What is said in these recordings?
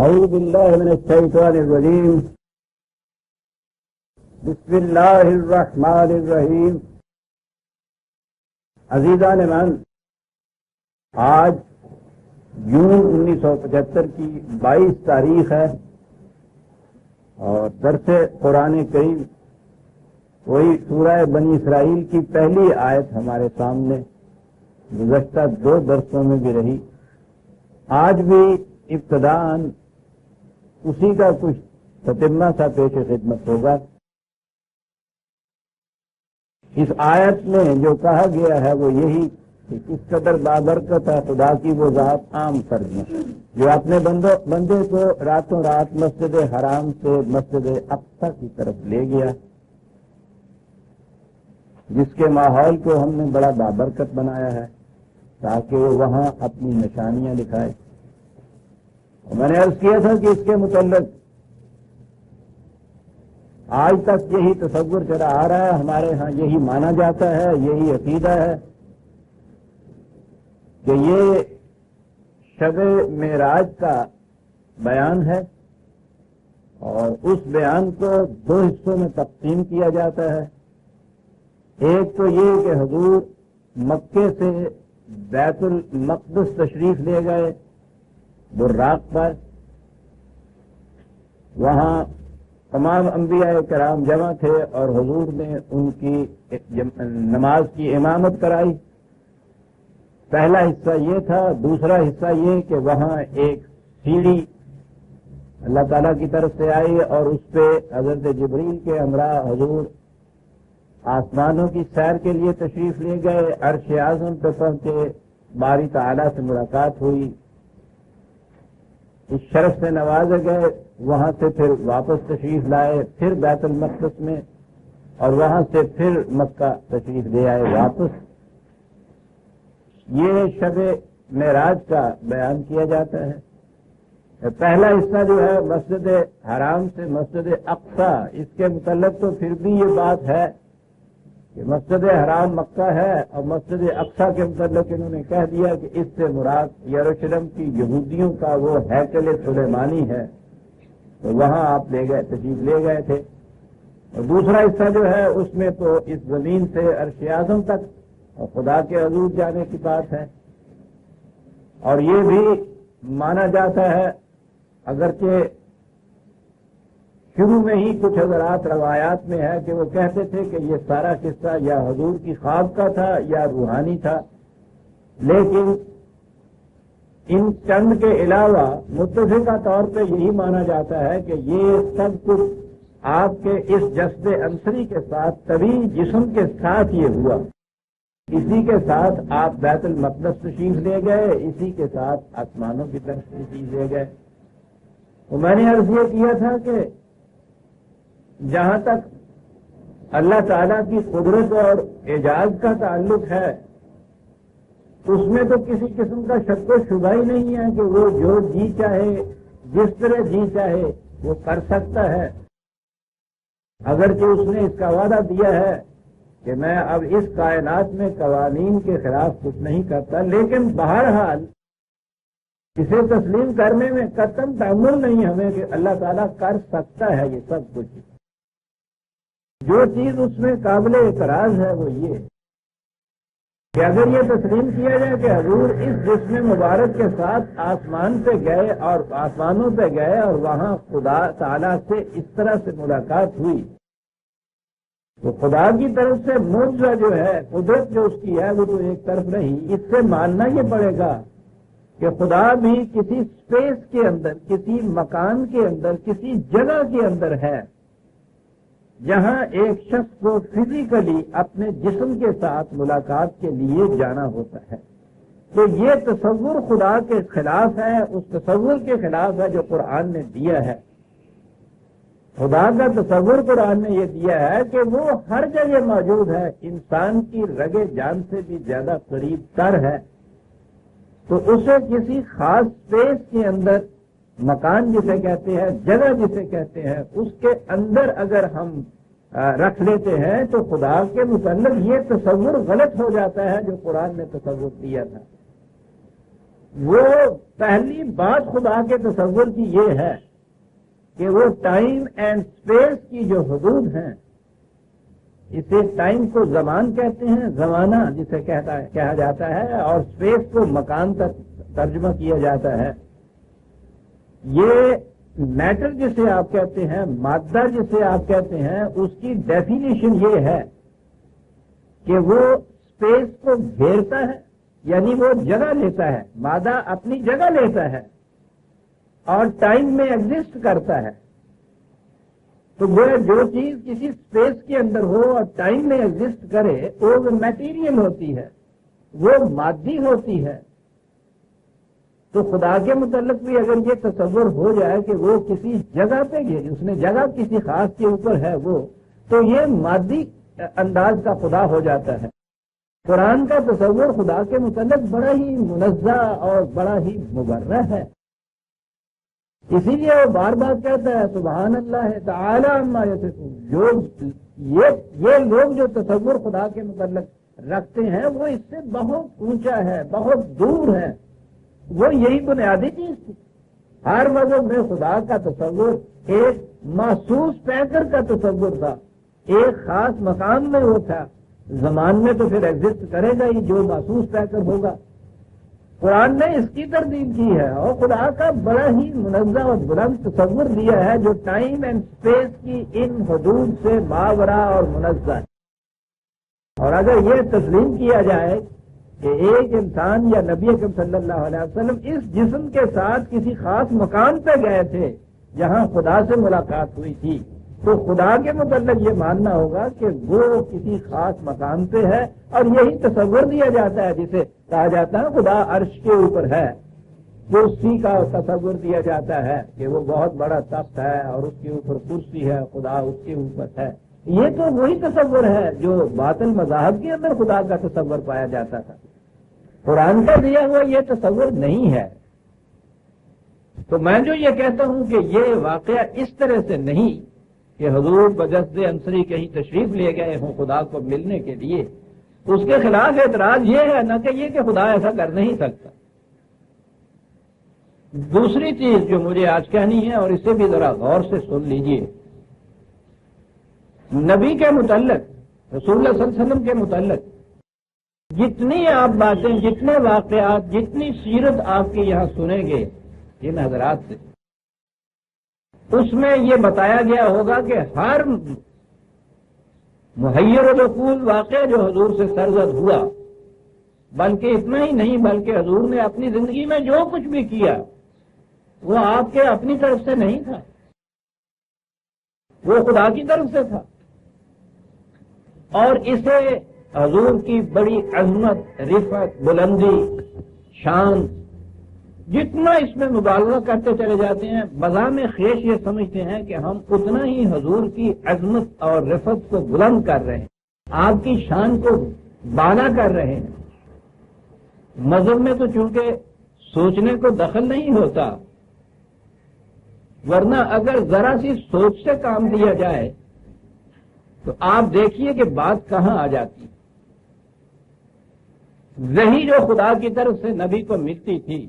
أعوذ بالله من الشيطان الرجيم. بسم الله الرحمن الرحیم. عزیزان من، آج جون 1975 کی 22 تاریخ ہے اور درس قرآن کریم وہی سورہ بنی اسرائیل کی پہلی آیت ہمارے سامنے گزشتہ 2 درسوں میں بھی رہی. آج بھی ابتداءً اسی کا کچھ تتمہ سا پیش خدمت ہوگا. اس آیت میں جو کہا گیا ہے وہ یہی کہ کس قدر بابرکت ہے خدا کی وہ ذات عام ترجمہ جو اپنے بندے کو راتوں رات مسجد حرام سے مسجد اقصی کی طرف لے گیا، جس کے ماحول کو ہم نے بڑا بابرکت بنایا ہے تاکہ وہ وہاں اپنی نشانیاں دکھائے. میں نے عرض کیا تھا کہ اس کے متعلق آج تک یہی تصور چلا آ رہا ہے، ہمارے ہاں یہی مانا جاتا ہے، یہی عقیدہ ہے کہ یہ شب معراج کا بیان ہے اور اس بیان کو 2 حصوں میں تقسیم کیا جاتا ہے. ایک تو یہ کہ حضور مکے سے بیت المقدس تشریف لے گئے براق پر، وہاں تمام انبیاء کرام جمع تھے اور حضور نے ان کی نماز کی امامت کرائی. پہلا حصہ یہ تھا. دوسرا حصہ یہ کہ وہاں ایک سیڑھی اللہ تعالیٰ کی طرف سے آئی اور اس پہ حضرت جبریل کے ہمراہ حضور آسمانوں کی سیر کے لیے تشریف لے گئے. عرش اعظم پہ پہنچے، باری تعالیٰ سے ملاقات ہوئی، اس شرف سے نوازے گئے. وہاں سے پھر واپس تشریف لائے، پھر بیت المقدس میں، اور وہاں سے پھر مکہ تشریف لے آئے واپس. یہ شب معراج کا بیان کیا جاتا ہے. پہلا حصہ جو ہے مسجد حرام سے مسجد اقصی، اس کے متعلق تو پھر بھی یہ بات ہے کہ مسجد حرام مکہ ہے اور مسجد اقصی کے متعلق انہوں نے کہہ دیا کہ اس سے مراد یروشلم کی یہودیوں کا وہ ہیکل سلیمانی ہے، تو وہاں آپ لے گئے، تشریف لے گئے تھے. اور دوسرا حصہ جو ہے اس میں تو اس زمین سے عرش اعظم تک اور خدا کے حضور جانے کی بات ہے. اور یہ بھی مانا جاتا ہے، اگرچہ شروع میں ہی کچھ حضرات روایات میں ہے کہ وہ کہتے تھے کہ یہ سارا قصہ یا حضور کی خواب کا تھا یا روحانی تھا، لیکن ان چند کے علاوہ متفقہ طور پہ یہی مانا جاتا ہے کہ یہ سب کچھ آپ کے اس جسد عنصری کے ساتھ طبی جسم کے ساتھ یہ ہوا. اسی کے ساتھ آپ بیت المقدس تشریف لے گئے، اسی کے ساتھ آسمانوں کی طرف تشریف لے گئے. تو میں نے عرض یہ کیا تھا کہ جہاں تک اللہ تعالیٰ کی قدرت اور اعجاز کا تعلق ہے اس میں تو کسی قسم کا شک و شبہ ہی نہیں ہے کہ وہ جو جی چاہے جس طرح جی چاہے وہ کر سکتا ہے. اگرچہ اس نے اس کا وعدہ دیا ہے کہ میں اب اس کائنات میں قوانین کے خلاف کچھ نہیں کرتا، لیکن بہرحال اسے تسلیم کرنے میں قطعاً تعمل نہیں ہمیں کہ اللہ تعالیٰ کر سکتا ہے یہ سب کچھ. جو چیز اس میں قابل اعتراض ہے وہ یہ کہ اگر یہ تسلیم کیا جائے کہ حضور اس جسم مبارک کے ساتھ آسمان پہ گئے اور آسمانوں پہ گئے اور وہاں خدا تعالیٰ سے اس طرح سے ملاقات ہوئی، تو خدا کی طرف سے معجزہ جو ہے، قدرت جو اس کی ہے وہ تو ایک طرف رہی. اس سے ماننا یہ پڑے گا کہ خدا بھی کسی اسپیس کے اندر، کسی مکان کے اندر، کسی جگہ کے اندر ہے جہاں ایک شخص کو فزیکلی اپنے جسم کے ساتھ ملاقات کے لیے جانا ہوتا ہے. تو یہ تصور خدا کے خلاف ہے، اس تصور کے خلاف ہے جو قرآن نے دیا ہے. خدا کا تصور قرآن نے یہ دیا ہے کہ وہ ہر جگہ موجود ہے، انسان کی رگے جان سے بھی زیادہ قریب تر ہے. تو اسے کسی خاص اسپیس کے اندر، مکان جسے کہتے ہیں، جگہ جسے کہتے ہیں، اس کے اندر اگر ہم رکھ لیتے ہیں تو خدا کے متعلق یہ تصور غلط ہو جاتا ہے جو قرآن نے تصور دیا تھا. وہ پہلی بات خدا کے تصور کی یہ ہے کہ وہ ٹائم اینڈ اسپیس کی جو حدود ہیں، اسے ٹائم کو زمان کہتے ہیں، زمانہ جسے کہا جاتا ہے، اور اسپیس کو مکان تک ترجمہ کیا جاتا ہے. یہ میٹر جسے آپ کہتے ہیں، مادہ جسے آپ کہتے ہیں، اس کی ڈیفینیشن یہ ہے کہ وہ اسپیس کو گھیرتا ہے، یعنی وہ جگہ لیتا ہے، مادہ اپنی جگہ لیتا ہے اور ٹائم میں ایگزسٹ کرتا ہے. تو وہ جو چیز کسی اسپیس کے اندر ہو اور ٹائم میں ایگزسٹ کرے وہ میٹیریل ہوتی ہے، وہ مادی ہوتی ہے. تو خدا کے متعلق بھی اگر یہ تصور ہو جائے کہ وہ کسی جگہ پہ گئے، اس نے جگہ کسی خاص کے اوپر ہے وہ، تو یہ مادی انداز کا خدا ہو جاتا ہے. قرآن کا تصور خدا کے متعلق بڑا ہی منزہ اور بڑا ہی مبرہ ہے. اسی لیے وہ بار بار کہتا ہے سبحان اللہ تعالی عما یصفون. یہ لوگ جو تصور خدا کے متعلق رکھتے ہیں وہ اس سے بہت اونچا ہے، بہت دور ہے. وہ یہی بنیادی چیز تھی. ہر مذہب میں خدا کا تصور ایک محسوس پیکر کا تصور تھا، ایک خاص مقام میں وہ تھا. زمان میں تو پھر ایگزسٹ کرے گا ہی جو محسوس پیکر ہوگا. قرآن نے اس کی تردید کی ہے اور خدا کا بڑا ہی منظم اور بلند تصور دیا ہے جو ٹائم اینڈ اسپیس کی ان حدود سے ماورا اور منزہ ہے. اور اگر یہ تسلیم کیا جائے کہ ایک انسان یا نبی اکرم صلی اللہ علیہ وسلم اس جسم کے ساتھ کسی خاص مقام پہ گئے تھے جہاں خدا سے ملاقات ہوئی تھی، تو خدا کے متعلق یہ ماننا ہوگا کہ وہ کسی خاص مقام پہ ہے. اور یہی تصور دیا جاتا ہے جسے کہا جاتا ہے خدا عرش کے اوپر ہے. کرسی کا تصور دیا جاتا ہے کہ وہ بہت بڑا تخت ہے اور اس کے اوپر کرسی ہے، خدا اس کے اوپر ہے. یہ تو وہی تصور ہے جو باطل مذاہب کے اندر خدا کا تصور پایا جاتا تھا. قرآن کا دیا ہوا یہ تصور نہیں ہے. تو میں جو یہ کہتا ہوں کہ یہ واقعہ اس طرح سے نہیں کہ حضور بجسد انصری کہیں تشریف لے گئے ہوں خدا کو ملنے کے لیے، اس کے خلاف اعتراض یہ ہے نہ کہ یہ کہ خدا ایسا کر نہیں سکتا. دوسری چیز جو مجھے آج کہنی ہے اور اسے بھی ذرا غور سے سن لیجئے، نبی کے متعلق، رسول اللہ صلی اللہ علیہ وسلم کے متعلق جتنی آپ باتیں، جتنے واقعات، جتنی سیرت آپ کی یہاں سنیں گے ان حضرات سے، اس میں یہ بتایا گیا ہوگا کہ ہر محیر العقول واقعہ جو حضور سے سرزد ہوا، بلکہ اتنا ہی نہیں بلکہ حضور نے اپنی زندگی میں جو کچھ بھی کیا وہ آپ کے اپنی طرف سے نہیں تھا، وہ خدا کی طرف سے تھا. اور اسے حضور کی بڑی عظمت، رفعت، بلندی، شان، جتنا اس میں مبالغہ کرتے چلے جاتے ہیں، بذام خیش یہ سمجھتے ہیں کہ ہم اتنا ہی حضور کی عظمت اور رفعت کو بلند کر رہے ہیں، آپ کی شان کو بالا کر رہے ہیں. مذہب میں تو چونکہ سوچنے کو دخل نہیں ہوتا، ورنہ اگر ذرا سی سوچ سے کام لیا جائے تو آپ دیکھیے کہ بات کہاں آ جاتی. وہی جو خدا کی طرف سے نبی کو ملتی تھی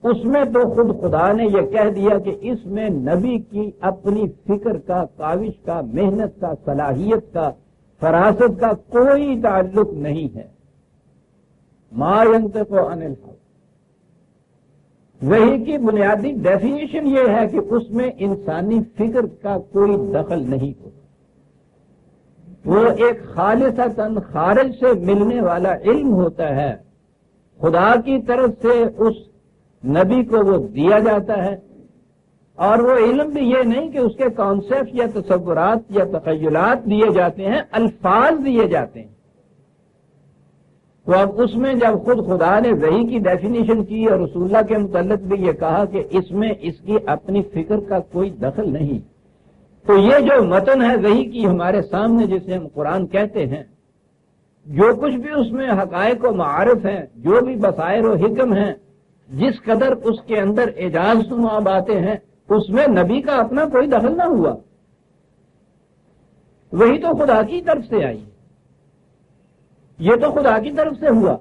اس میں تو خود خدا نے یہ کہہ دیا کہ اس میں نبی کی اپنی فکر کا، کاوش کا، محنت کا، صلاحیت کا، فراست کا کوئی تعلق نہیں ہے. ما ينطق عن الهوى. وہی کی بنیادی ڈیفینیشن یہ ہے کہ اس میں انسانی فکر کا کوئی دخل نہیں ہوتا. وہ ایک خالصتاً خارج سے ملنے والا علم ہوتا ہے، خدا کی طرف سے اس نبی کو وہ دیا جاتا ہے. اور وہ علم بھی یہ نہیں کہ اس کے کانسیپٹ یا تصورات یا تخیلات دیے جاتے ہیں، الفاظ دیے جاتے ہیں. تو اب اس میں جب خود خدا نے وحی کی ڈیفینیشن کی اور رسول اللہ کے متعلق بھی یہ کہا کہ اس میں اس کی اپنی فکر کا کوئی دخل نہیں، تو یہ جو متن ہے وحی کی ہمارے سامنے جسے ہم قرآن کہتے ہیں، جو کچھ بھی اس میں حقائق و معارف ہیں، جو بھی بصائر و حکم ہیں، جس قدر اس کے اندر اعجاز نما باتیں ہیں، اس میں نبی کا اپنا کوئی دخل نہ ہوا. وہی تو خدا کی طرف سے آئی، یہ تو خدا کی طرف سے ہوا.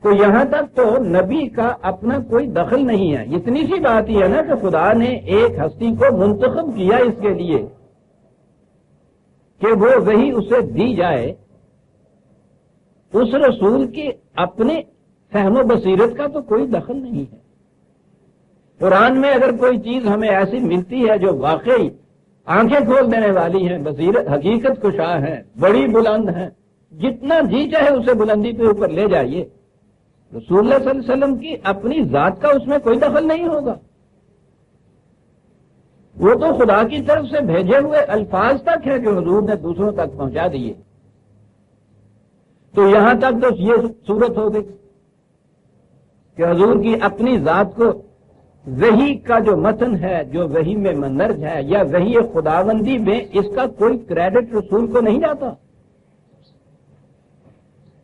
تو یہاں تک تو نبی کا اپنا کوئی دخل نہیں ہے. اتنی سی بات ہی ہے نا کہ خدا نے ایک ہستی کو منتخب کیا اس کے لیے کہ وہ وحی اسے دی جائے. اس رسول کی اپنے فہم و بصیرت کا تو کوئی دخل نہیں ہے. قرآن میں اگر کوئی چیز ہمیں ایسی ملتی ہے جو واقعی آنکھیں کھول دینے والی ہیں، بصیرت حقیقت کشا ہے، بڑی بلند ہے، جتنا جی چاہے اسے بلندی پہ اوپر لے جائیے، رسول اللہ صلی اللہ علیہ وسلم کی اپنی ذات کا اس میں کوئی دخل نہیں ہوگا. وہ تو خدا کی طرف سے بھیجے ہوئے الفاظ تک ہے کہ حضور نے دوسروں تک پہنچا دیے. تو یہاں تک تو یہ صورت ہو گئی کہ حضور کی اپنی ذات کو وحی کا جو متن ہے، جو وحی میں مندرج ہے یا وحی خداوندی میں، اس کا کوئی کریڈٹ رسول کو نہیں جاتا.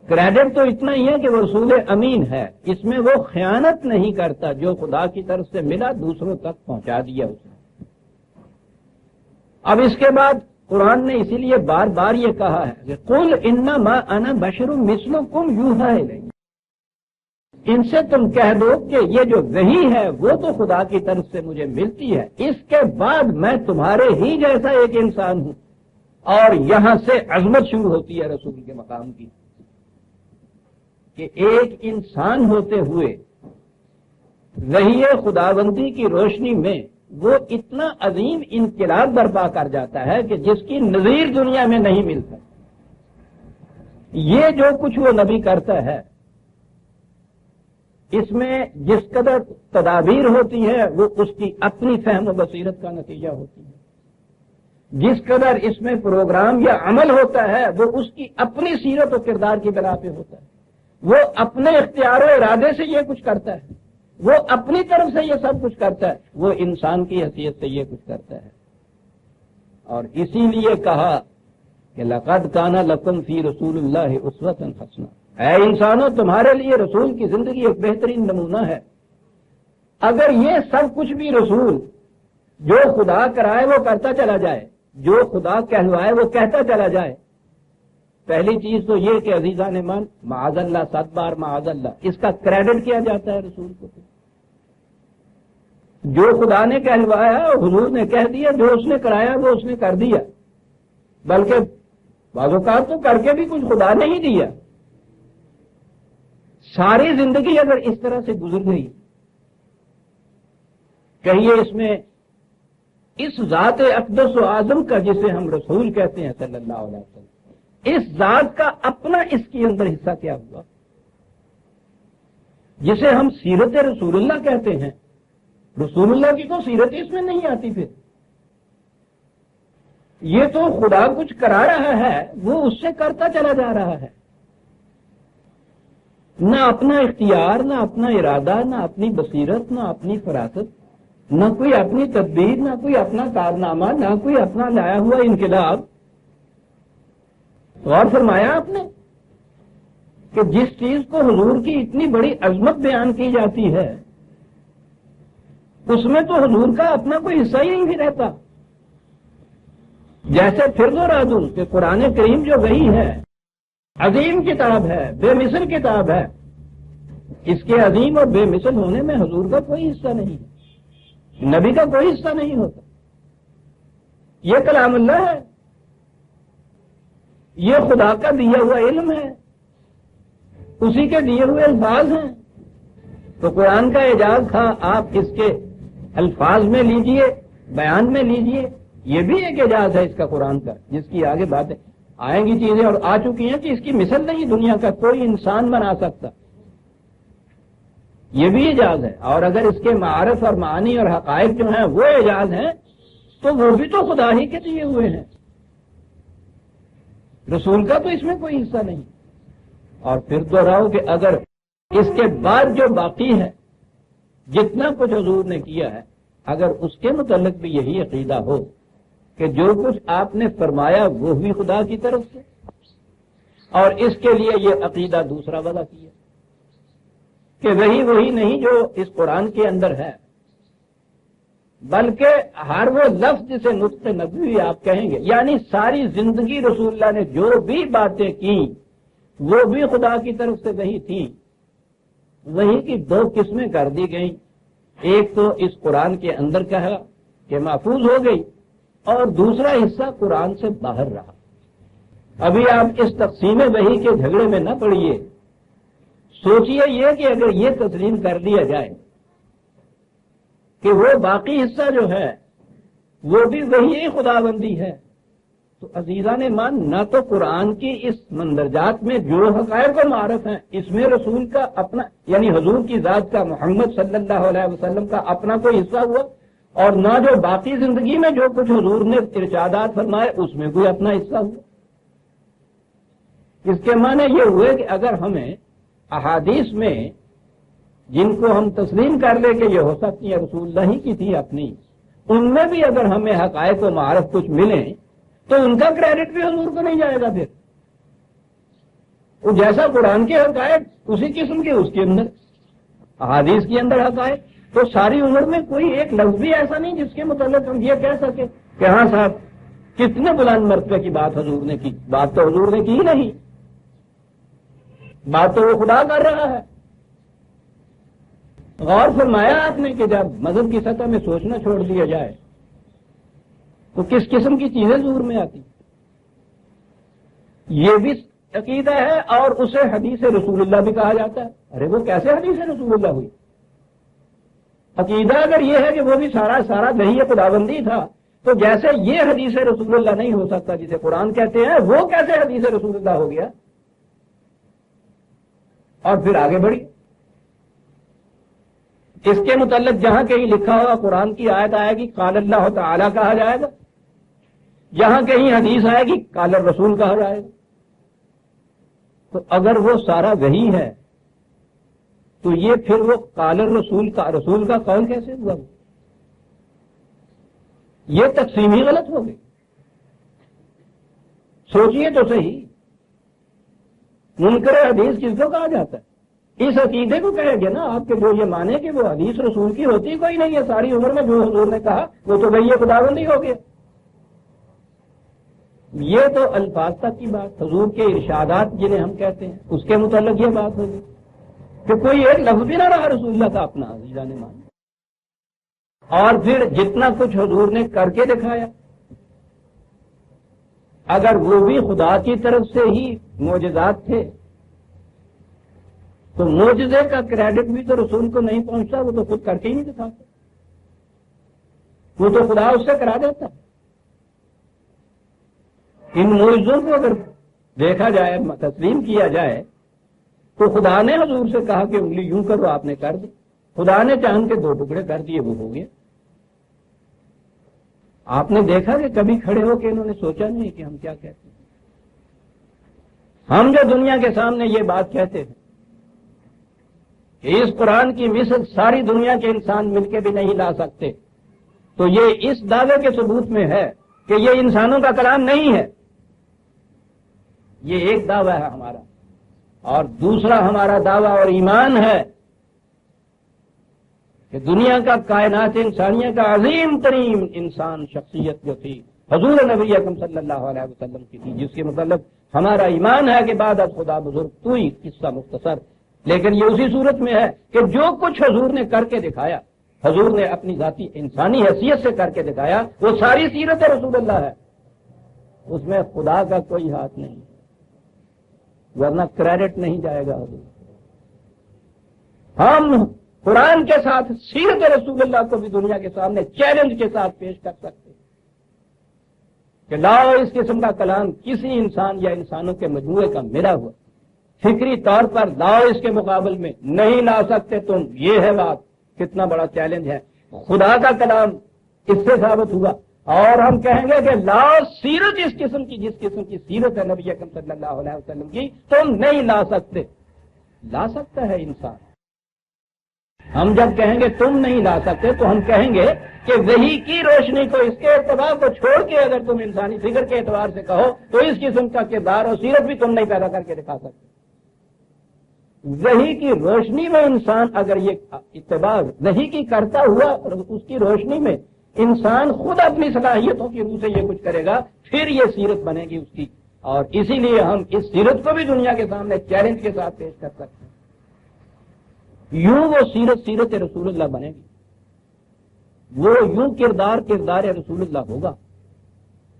کریڈٹ تو اتنا ہی ہے کہ وہ رسول امین ہے، اس میں وہ خیانت نہیں کرتا، جو خدا کی طرف سے ملا دوسروں تک پہنچا دیا اس نے. اب اس کے بعد قرآن نے اسی لیے بار بار یہ کہا ہے کہ قل انما انا بشر مثلکم یوحی الی، ان سے تم کہہ دو کہ یہ جو وحی ہے وہ تو خدا کی طرف سے مجھے ملتی ہے، اس کے بعد میں تمہارے ہی جیسا ایک انسان ہوں. اور یہاں سے عظمت شروع ہوتی ہے رسول کے مقام کی کہ ایک انسان ہوتے ہوئے وحی خداوندی کی روشنی میں وہ اتنا عظیم انقلاب برپا کر جاتا ہے کہ جس کی نظیر دنیا میں نہیں ملتا. یہ جو کچھ وہ نبی کرتا ہے اس میں جس قدر تدابیر ہوتی ہے وہ اس کی اپنی فہم و بصیرت کا نتیجہ ہوتی ہے. جس قدر اس میں پروگرام یا عمل ہوتا ہے وہ اس کی اپنی سیرت و کردار کی بنا پہ ہوتا ہے. وہ اپنے اختیار و ارادے سے یہ کچھ کرتا ہے، وہ اپنی طرف سے یہ سب کچھ کرتا ہے، وہ انسان کی حیثیت سے یہ کچھ کرتا ہے. اور اسی لیے کہا کہ لقد کان لکم فی رسول اللہ اسوۃ حسنہ، اے انسانوں تمہارے لیے رسول کی زندگی ایک بہترین نمونہ ہے. اگر یہ سب کچھ بھی رسول جو خدا کرائے وہ کرتا چلا جائے، جو خدا کہلوائے وہ کہتا چلا جائے، پہلی چیز تو یہ کہ عزیزان من معاذ اللہ، 7 بار معاذ اللہ، اس کا کریڈٹ کیا جاتا ہے رسول کو. جو خدا نے کہلوایا حضور نے کہہ دیا، جو اس نے کرایا وہ اس نے کر دیا، بلکہ بعض اوقات تو کر کے بھی کچھ خدا نے ہی دیا. ساری زندگی اگر اس طرح سے گزر گئی، کہیے اس میں اس ذات اقدس و اعظم کا جسے ہم رسول کہتے ہیں صلی اللہ علیہ وسلم، اس ذات کا اپنا اس کے اندر حصہ کیا ہوا؟ جسے ہم سیرت رسول اللہ کہتے ہیں، رسول اللہ کی تو سیرت اس میں نہیں آتی. پھر یہ تو خدا کچھ کرا رہا ہے، وہ اس سے کرتا چلا جا رہا ہے. نہ اپنا اختیار، نہ اپنا ارادہ، نہ اپنی بصیرت، نہ اپنی فراست، نہ کوئی اپنی تدبیر، نہ کوئی اپنا کارنامہ، نہ کوئی اپنا لایا ہوا انقلاب. غور فرمایا آپ نے کہ جس چیز کو حضور کی اتنی بڑی عظمت بیان کی جاتی ہے اس میں تو حضور کا اپنا کوئی حصہ ہی نہیں رہتا. جیسے پھر دوہرا دوں کہ قرآن کریم جو وحی ہے عظیم کتاب ہے، بے مثل کتاب ہے، اس کے عظیم اور بے مثل ہونے میں حضور کا کوئی حصہ نہیں ہے، نبی کا کوئی حصہ نہیں ہوتا. یہ کلام اللہ ہے، یہ خدا کا دیا ہوا علم ہے، اسی کے دیے ہوئے الفاظ ہیں. تو قرآن کا اعجاز تھا، آپ اس کے الفاظ میں لیجئے، بیان میں لیجئے. یہ بھی ایک اعجاز ہے اس کا قرآن کا، جس کی آگے باتیں آئیں گی چیزیں اور آ چکی ہیں کہ اس کی مثل نہیں دنیا کا کوئی انسان بنا سکتا. یہ بھی اعجاز ہے. اور اگر اس کے معارف اور معانی اور حقائق جو ہیں وہ اعجاز ہیں تو وہ بھی تو خدا ہی کے دیے ہوئے ہیں، رسول کا تو اس میں کوئی حصہ نہیں. اور پھر دوہراؤ کہ اگر اس کے بعد جو باقی ہے جتنا کچھ حضور نے کیا ہے، اگر اس کے متعلق بھی یہی عقیدہ ہو کہ جو کچھ آپ نے فرمایا وہ بھی خدا کی طرف سے، اور اس کے لیے یہ عقیدہ دوسرا والا کیا کہ وہی نہیں جو اس قرآن کے اندر ہے، بلکہ ہر وہ لفظ جسے نطق نبوی آپ کہیں گے، یعنی ساری زندگی رسول اللہ نے جو بھی باتیں کی وہ بھی خدا کی طرف سے وہی تھی. وحی کی دو قسمیں کر دی گئیں. ایک تو اس قرآن کے اندر کا ہے کہ محفوظ ہو گئی، اور دوسرا حصہ قرآن سے باہر رہا. ابھی آپ اس تقسیم وحی کے جھگڑے میں نہ پڑیے، سوچئے یہ کہ اگر یہ تسلیم کر لیا جائے کہ وہ باقی حصہ جو ہے وہ بھی وہی خدا بندی ہے، تو عزیزان مان نہ تو قرآن کی اس مندرجات میں جو حقائق و معارف ہیں اس میں رسول کا اپنا یعنی حضور کی ذات کا محمد صلی اللہ علیہ وسلم کا اپنا کوئی حصہ ہوا، اور نہ جو باقی زندگی میں جو کچھ حضور نے ارشادات فرمائے اس میں کوئی اپنا حصہ ہوا. اس کے معنی یہ ہوئے کہ اگر ہمیں احادیث میں جن کو ہم تسلیم کر لیں کہ یہ ہو سکتی ہے رسول اللہ ہی کی تھی اپنی، ان میں بھی اگر ہمیں حقائق و معارف کچھ ملیں تو ان کا کریڈٹ بھی حضور کو نہیں جائے گا. پھر وہ جیسا قرآن کے حقائق اسی قسم کے اس کے اندر احادیث کے اندر حقائق، تو ساری عمر میں کوئی ایک لفظ بھی ایسا نہیں جس کے متعلق ہم یہ کہہ سکے کہ ہاں صاحب کتنے بلند مرتبے کی بات حضور نے کی. بات تو حضور نے کی نہیں، بات تو وہ خدا کر رہا ہے. غور فرمایا آپ نے کہ جب مذہب کی سطح میں سوچنا چھوڑ دیا جائے تو کس قسم کی چیزیں ظہور میں آتی. یہ بھی عقیدہ ہے اور اسے حدیث رسول اللہ بھی کہا جاتا ہے. ارے وہ کیسے حدیث رسول اللہ ہوئی؟ عقیدہ اگر یہ ہے کہ وہ بھی سارا وحی خداوندی تھا، تو جیسے یہ حدیث رسول اللہ نہیں ہو سکتا جسے قرآن کہتے ہیں، وہ کیسے حدیث رسول اللہ ہو گیا؟ اور پھر آگے بڑھی. اس کے متعلق جہاں کہیں لکھا ہوگا قرآن کی آیت آئے گی قال اللہ تعالی کہا جائے گا، جہاں کہیں حدیث آئے گی قال الرسول کہا جائے گا. تو اگر وہ سارا وحی ہے تو یہ پھر وہ قال الرسول کا رسول کا قول کیسے ہوا؟ یہ تقسیم ہی غلط ہو گئی. سوچئے تو صحیح، منکر حدیث کس کو کہا جاتا ہے؟ اس عقیدے کو کہے گے نا آپ کے جو یہ مانے کہ وہ حدیث رسول کی ہوتی کوئی نہیں ہے، ساری عمر میں جو حضور نے کہا وہ تو وہی خداوندی ہو گیا. یہ تو الفاظ تک کی بات، حضور کے ارشادات جنہیں ہم کہتے ہیں اس کے متعلق یہ بات ہوگی کہ کوئی ایک لفظ بھی نہ رہا رسول اللہ کا اپنا عزیزان مان. اور پھر جتنا کچھ حضور نے کر کے دکھایا، اگر وہ بھی خدا کی طرف سے ہی معجزات تھے تو معجزے کا کریڈٹ بھی تو رسول کو نہیں پہنچتا، وہ تو خود کر کے ہی نہیں دکھاتا، وہ تو خدا اس سے کرا دیتا. ان معجزوں کو اگر دیکھا جائے، تسلیم کیا جائے، تو خدا نے حضور سے کہا کہ انگلی یوں کرو، آپ نے کر دی. خدا نے چاند کے 2 ٹکڑے کر دیے، وہ ہو گیا. آپ نے دیکھا کہ کبھی کھڑے ہو کے انہوں نے سوچا نہیں کہ ہم کیا کہتے ہیں. ہم جو دنیا کے سامنے یہ بات کہتے ہیں کہ اس قرآن کی مثل ساری دنیا کے انسان مل کے بھی نہیں لا سکتے، تو یہ اس دعوے کے ثبوت میں ہے کہ یہ انسانوں کا کلام نہیں ہے. یہ ایک دعویٰ ہے ہمارا، اور دوسرا ہمارا دعویٰ اور ایمان ہے کہ دنیا کا کائنات انسانیہ کا عظیم ترین انسان شخصیت جو تھی حضور نبی اکرم صلی اللہ علیہ وسلم کی تھی، جس کے مطلب ہمارا ایمان ہے کہ بعد از خدا بزرگ تو ہی. قصہ مختصر، لیکن یہ اسی صورت میں ہے کہ جو کچھ حضور نے کر کے دکھایا، حضور نے اپنی ذاتی انسانی حیثیت سے کر کے دکھایا، وہ ساری سیرت رسول اللہ ہے. اس میں خدا کا کوئی ہاتھ نہیں، ورنہ کریڈٹ نہیں جائے گا حضور. ہم قرآن کے ساتھ سیرت رسول اللہ کو بھی دنیا کے سامنے چیلنج کے ساتھ پیش کر سکتے کہ لاؤ اس قسم کا کلام کسی انسان یا انسانوں کے مجموعے کا ملا ہوا فکری طور پر لاؤ، اس کے مقابل میں نہیں لا سکتے تم. یہ ہے بات، کتنا بڑا چیلنج ہے. خدا کا کلام اس سے ثابت ہوا، اور ہم کہیں گے کہ لاؤ سیرت اس قسم کی جس قسم کی سیرت ہے نبی اکرم صلی اللہ علیہ وسلم کی، تم نہیں لا سکتے. لا سکتا ہے انسان. ہم جب کہیں گے تم نہیں لا سکتے تو ہم کہیں گے کہ وحی کی روشنی کو، اس کے اتباع کو چھوڑ کے اگر تم انسانی فکر کے اعتبار سے کہو تو اس قسم کا کردار اور سیرت بھی تم نہیں پیدا کر کے دکھا سکتے. وحی کی روشنی میں انسان اگر یہ اتباع وحی کی کرتا ہوا اور اس کی روشنی میں انسان خود اپنی صلاحیتوں کی روح سے یہ کچھ کرے گا، پھر یہ سیرت بنے گی اس کی. اور اسی لیے ہم اس سیرت کو بھی دنیا کے سامنے چیلنج کے ساتھ پیش کر سکتے ہیں یوں وہ سیرت رسول اللہ بنے گی، وہ یوں کردار رسول اللہ ہوگا،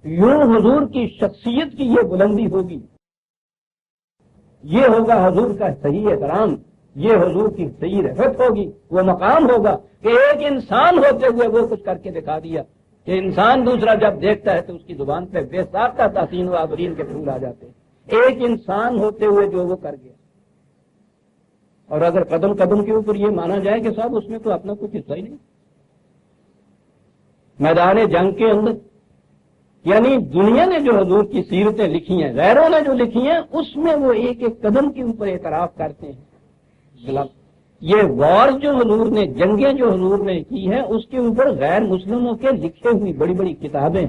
یوں حضور کی شخصیت کی یہ بلندی ہوگی، یہ ہوگا حضور کا صحیح احترام، یہ حضور کی صحیح رفعت ہوگی، وہ مقام ہوگا کہ ایک انسان ہوتے ہوئے وہ کچھ کر کے دکھا دیا کہ انسان دوسرا جب دیکھتا ہے تو اس کی زبان پہ بے ساختہ تحسین و آفرین کے پھول آ جاتے ہیں، ایک انسان ہوتے ہوئے جو وہ کر گیا۔ اور اگر قدم قدم کے اوپر یہ مانا جائے کہ صاحب اس میں تو اپنا کچھ حصہ ہی نہیں، میدان جنگ کے اندر یعنی دنیا نے جو حضور کی سیرتیں لکھی ہیں، غیروں نے جو لکھی ہیں، اس میں وہ ایک ایک قدم کے اوپر اعتراف کرتے ہیں۔ یہ وار جو حضور نے، جنگیں جو حضور نے کی ہیں، اس کے اوپر غیر مسلموں کے لکھے ہوئی بڑی بڑی کتابیں،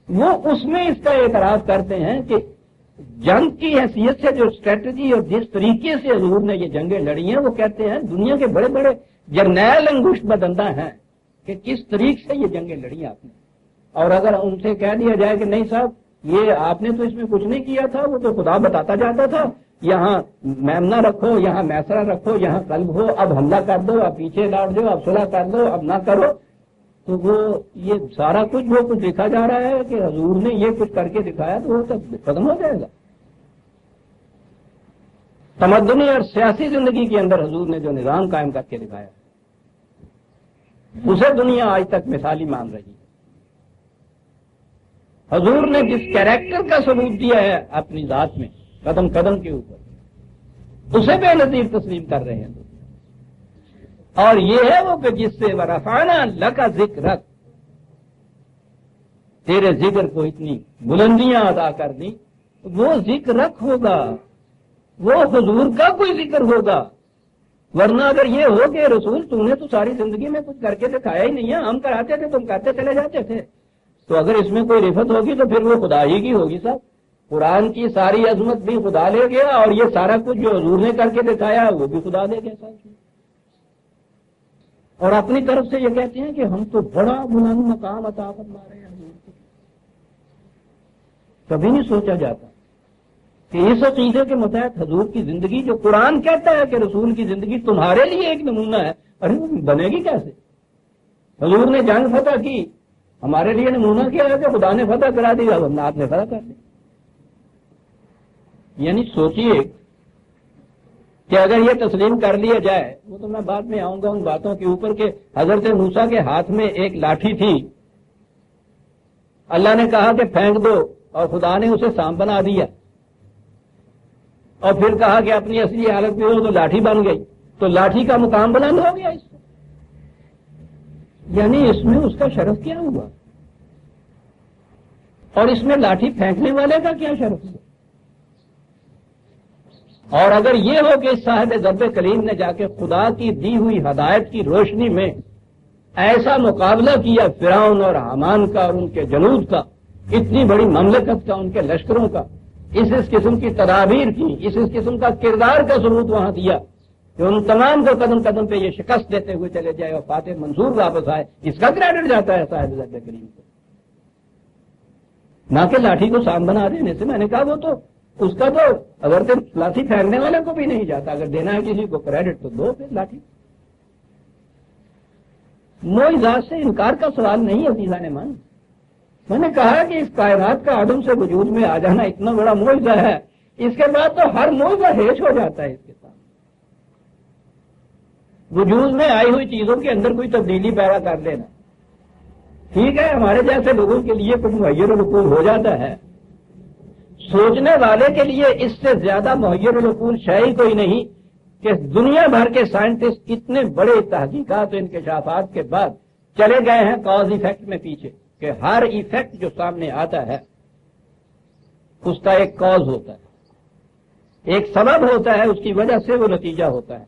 وہ اس میں اس کا اعتراف کرتے ہیں کہ جنگ کی حیثیت سے جو اسٹریٹجی اور جس طریقے سے حضور نے یہ جنگیں لڑی ہیں، وہ کہتے ہیں دنیا کے بڑے بڑے جرنیل انگشت بدندہ ہیں کہ کس طریقے سے یہ جنگیں لڑی آپ نے۔ اور اگر ان سے کہہ دیا جائے کہ نہیں صاحب یہ آپ نے تو اس میں کچھ نہیں کیا تھا، وہ تو خدا بتاتا جاتا تھا، یہاں میمنہ رکھو، یہاں میسرہ رکھو، یہاں قلب ہو، اب حملہ کر دو، اب پیچھے لوٹ جاؤ، اب صلح کر دو، اب نہ کرو، تو وہ یہ سارا کچھ وہ کچھ لکھا جا رہا ہے کہ حضور نے یہ کچھ کر کے دکھایا تو وہ سب ختم ہو جائے گا۔ تمدنی اور سیاسی زندگی کے اندر حضور نے جو نظام قائم کر کے دکھایا اسے دنیا آج تک مثالی مان رہی ہے۔ حضور نے جس کیریکٹر کا ثبوت دیا ہے اپنی ذات میں قدم قدم کے اوپر، اسے بے نظیر تسلیم کر رہے ہیں، اور یہ ہے وہ کہ جس سے ورفعنا لک ذکرک، تیرے ذکر کو اتنی بلندیاں عطا کر دی، وہ ذکرک ہوگا، وہ حضور کا کوئی ذکر ہوگا۔ ورنہ اگر یہ ہو کہ رسول تو نے تو ساری زندگی میں کچھ کر کے دکھایا ہی نہیں ہے، ہم کراتے تھے تم کرتے چلے جاتے تھے، تو اگر اس میں کوئی رفت ہوگی تو پھر وہ خدا ہی کی ہوگی صاحب۔ قرآن کی ساری عظمت بھی خدا لے گیا، اور یہ سارا کچھ جو حضور نے کر کے دکھایا وہ بھی خدا لے گیا صاحب۔ اور اپنی طرف سے یہ کہتے ہیں کہ ہم تو بڑا بلند مقام عطا فرما رہے ہیں حضور کو۔ کبھی نہیں سوچا جاتا کہ اس عقیدے کے متحد حضور کی زندگی، جو قرآن کہتا ہے کہ رسول کی زندگی تمہارے لیے ایک نمونہ ہے، ارے وہ بنے گی کیسے؟ حضور نے جنگ فتح کی، ہمارے لیے نمونہ کیا ہے کہ خدا نے فتح کرا دیا، ورنہ آپ نے فتح کر دی۔ یعنی سوچئے کہ اگر یہ تسلیم کر لیا جائے، وہ تو میں بعد میں آؤں گا ان باتوں کے اوپر، کہ حضرت موسیٰ کے ہاتھ میں ایک لاٹھی تھی، اللہ نے کہا کہ پھینک دو، اور خدا نے اسے سانپ بنا دیا، اور پھر کہا کہ اپنی اصلی حالت میں ہو تو لاٹھی بن گئی، تو لاٹھی کا مقام بلند ہو گیا اس سے۔ یعنی اس میں اس کا شرف کیا ہوا، اور اس میں لاٹھی پھینکنے والے کا کیا شرف ہوا؟ اور اگر یہ ہو کہ صاحب ضرب کلیم نے جا کے خدا کی دی ہوئی ہدایت کی روشنی میں ایسا مقابلہ کیا فرعون اور حامان کا اور ان کے جنود کا، اتنی بڑی مملکت کا، ان کے لشکروں کا، اس قسم کی تدابیر کی، اس قسم کا کردار کا ثبوت وہاں دیا کہ ان تمام کو قدم قدم پہ یہ شکست دیتے ہوئے چلے جائے اور فاتح منصور واپس آئے، اس کا کریڈٹ جاتا ہے صاحب ضرب کلیم کو، نہ کہ لاٹھی کو سانپ بنا دینے سے۔ میں نے کہا وہ تو اس کا تو اگر تو لاٹھی پھینکنے والے کو بھی نہیں جاتا، اگر دینا ہے کسی کو کریڈٹ تو دو پھر لاٹھی۔ معجزات سے انکار کا سوال نہیں ہے عزیزان ایمان۔ میں نے کہا کہ اس کائنات کا عدم سے وجود میں آ جانا اتنا بڑا معجزہ ہے، اس کے بعد تو ہر معجزہ ہیچ ہو جاتا ہے اس کے ساتھ۔ وجود میں آئی ہوئی چیزوں کے اندر کوئی تبدیلی پیدا کر دینا ٹھیک ہے، ہمارے جیسے لوگوں کے لیے کچھ مہیر العقول ہو جاتا ہے، سوچنے والے کے لیے اس سے زیادہ مہیر العقول شے کوئی نہیں کہ دنیا بھر کے سائنٹسٹ اتنے بڑے تحقیقات و انکشافات کے بعد چلے گئے ہیں کاز ایفیکٹ میں پیچھے، کہ ہر ایفیکٹ جو سامنے آتا ہے اس کا ایک کاز ہوتا ہے، ایک سبب ہوتا ہے، اس کی وجہ سے وہ نتیجہ ہوتا ہے۔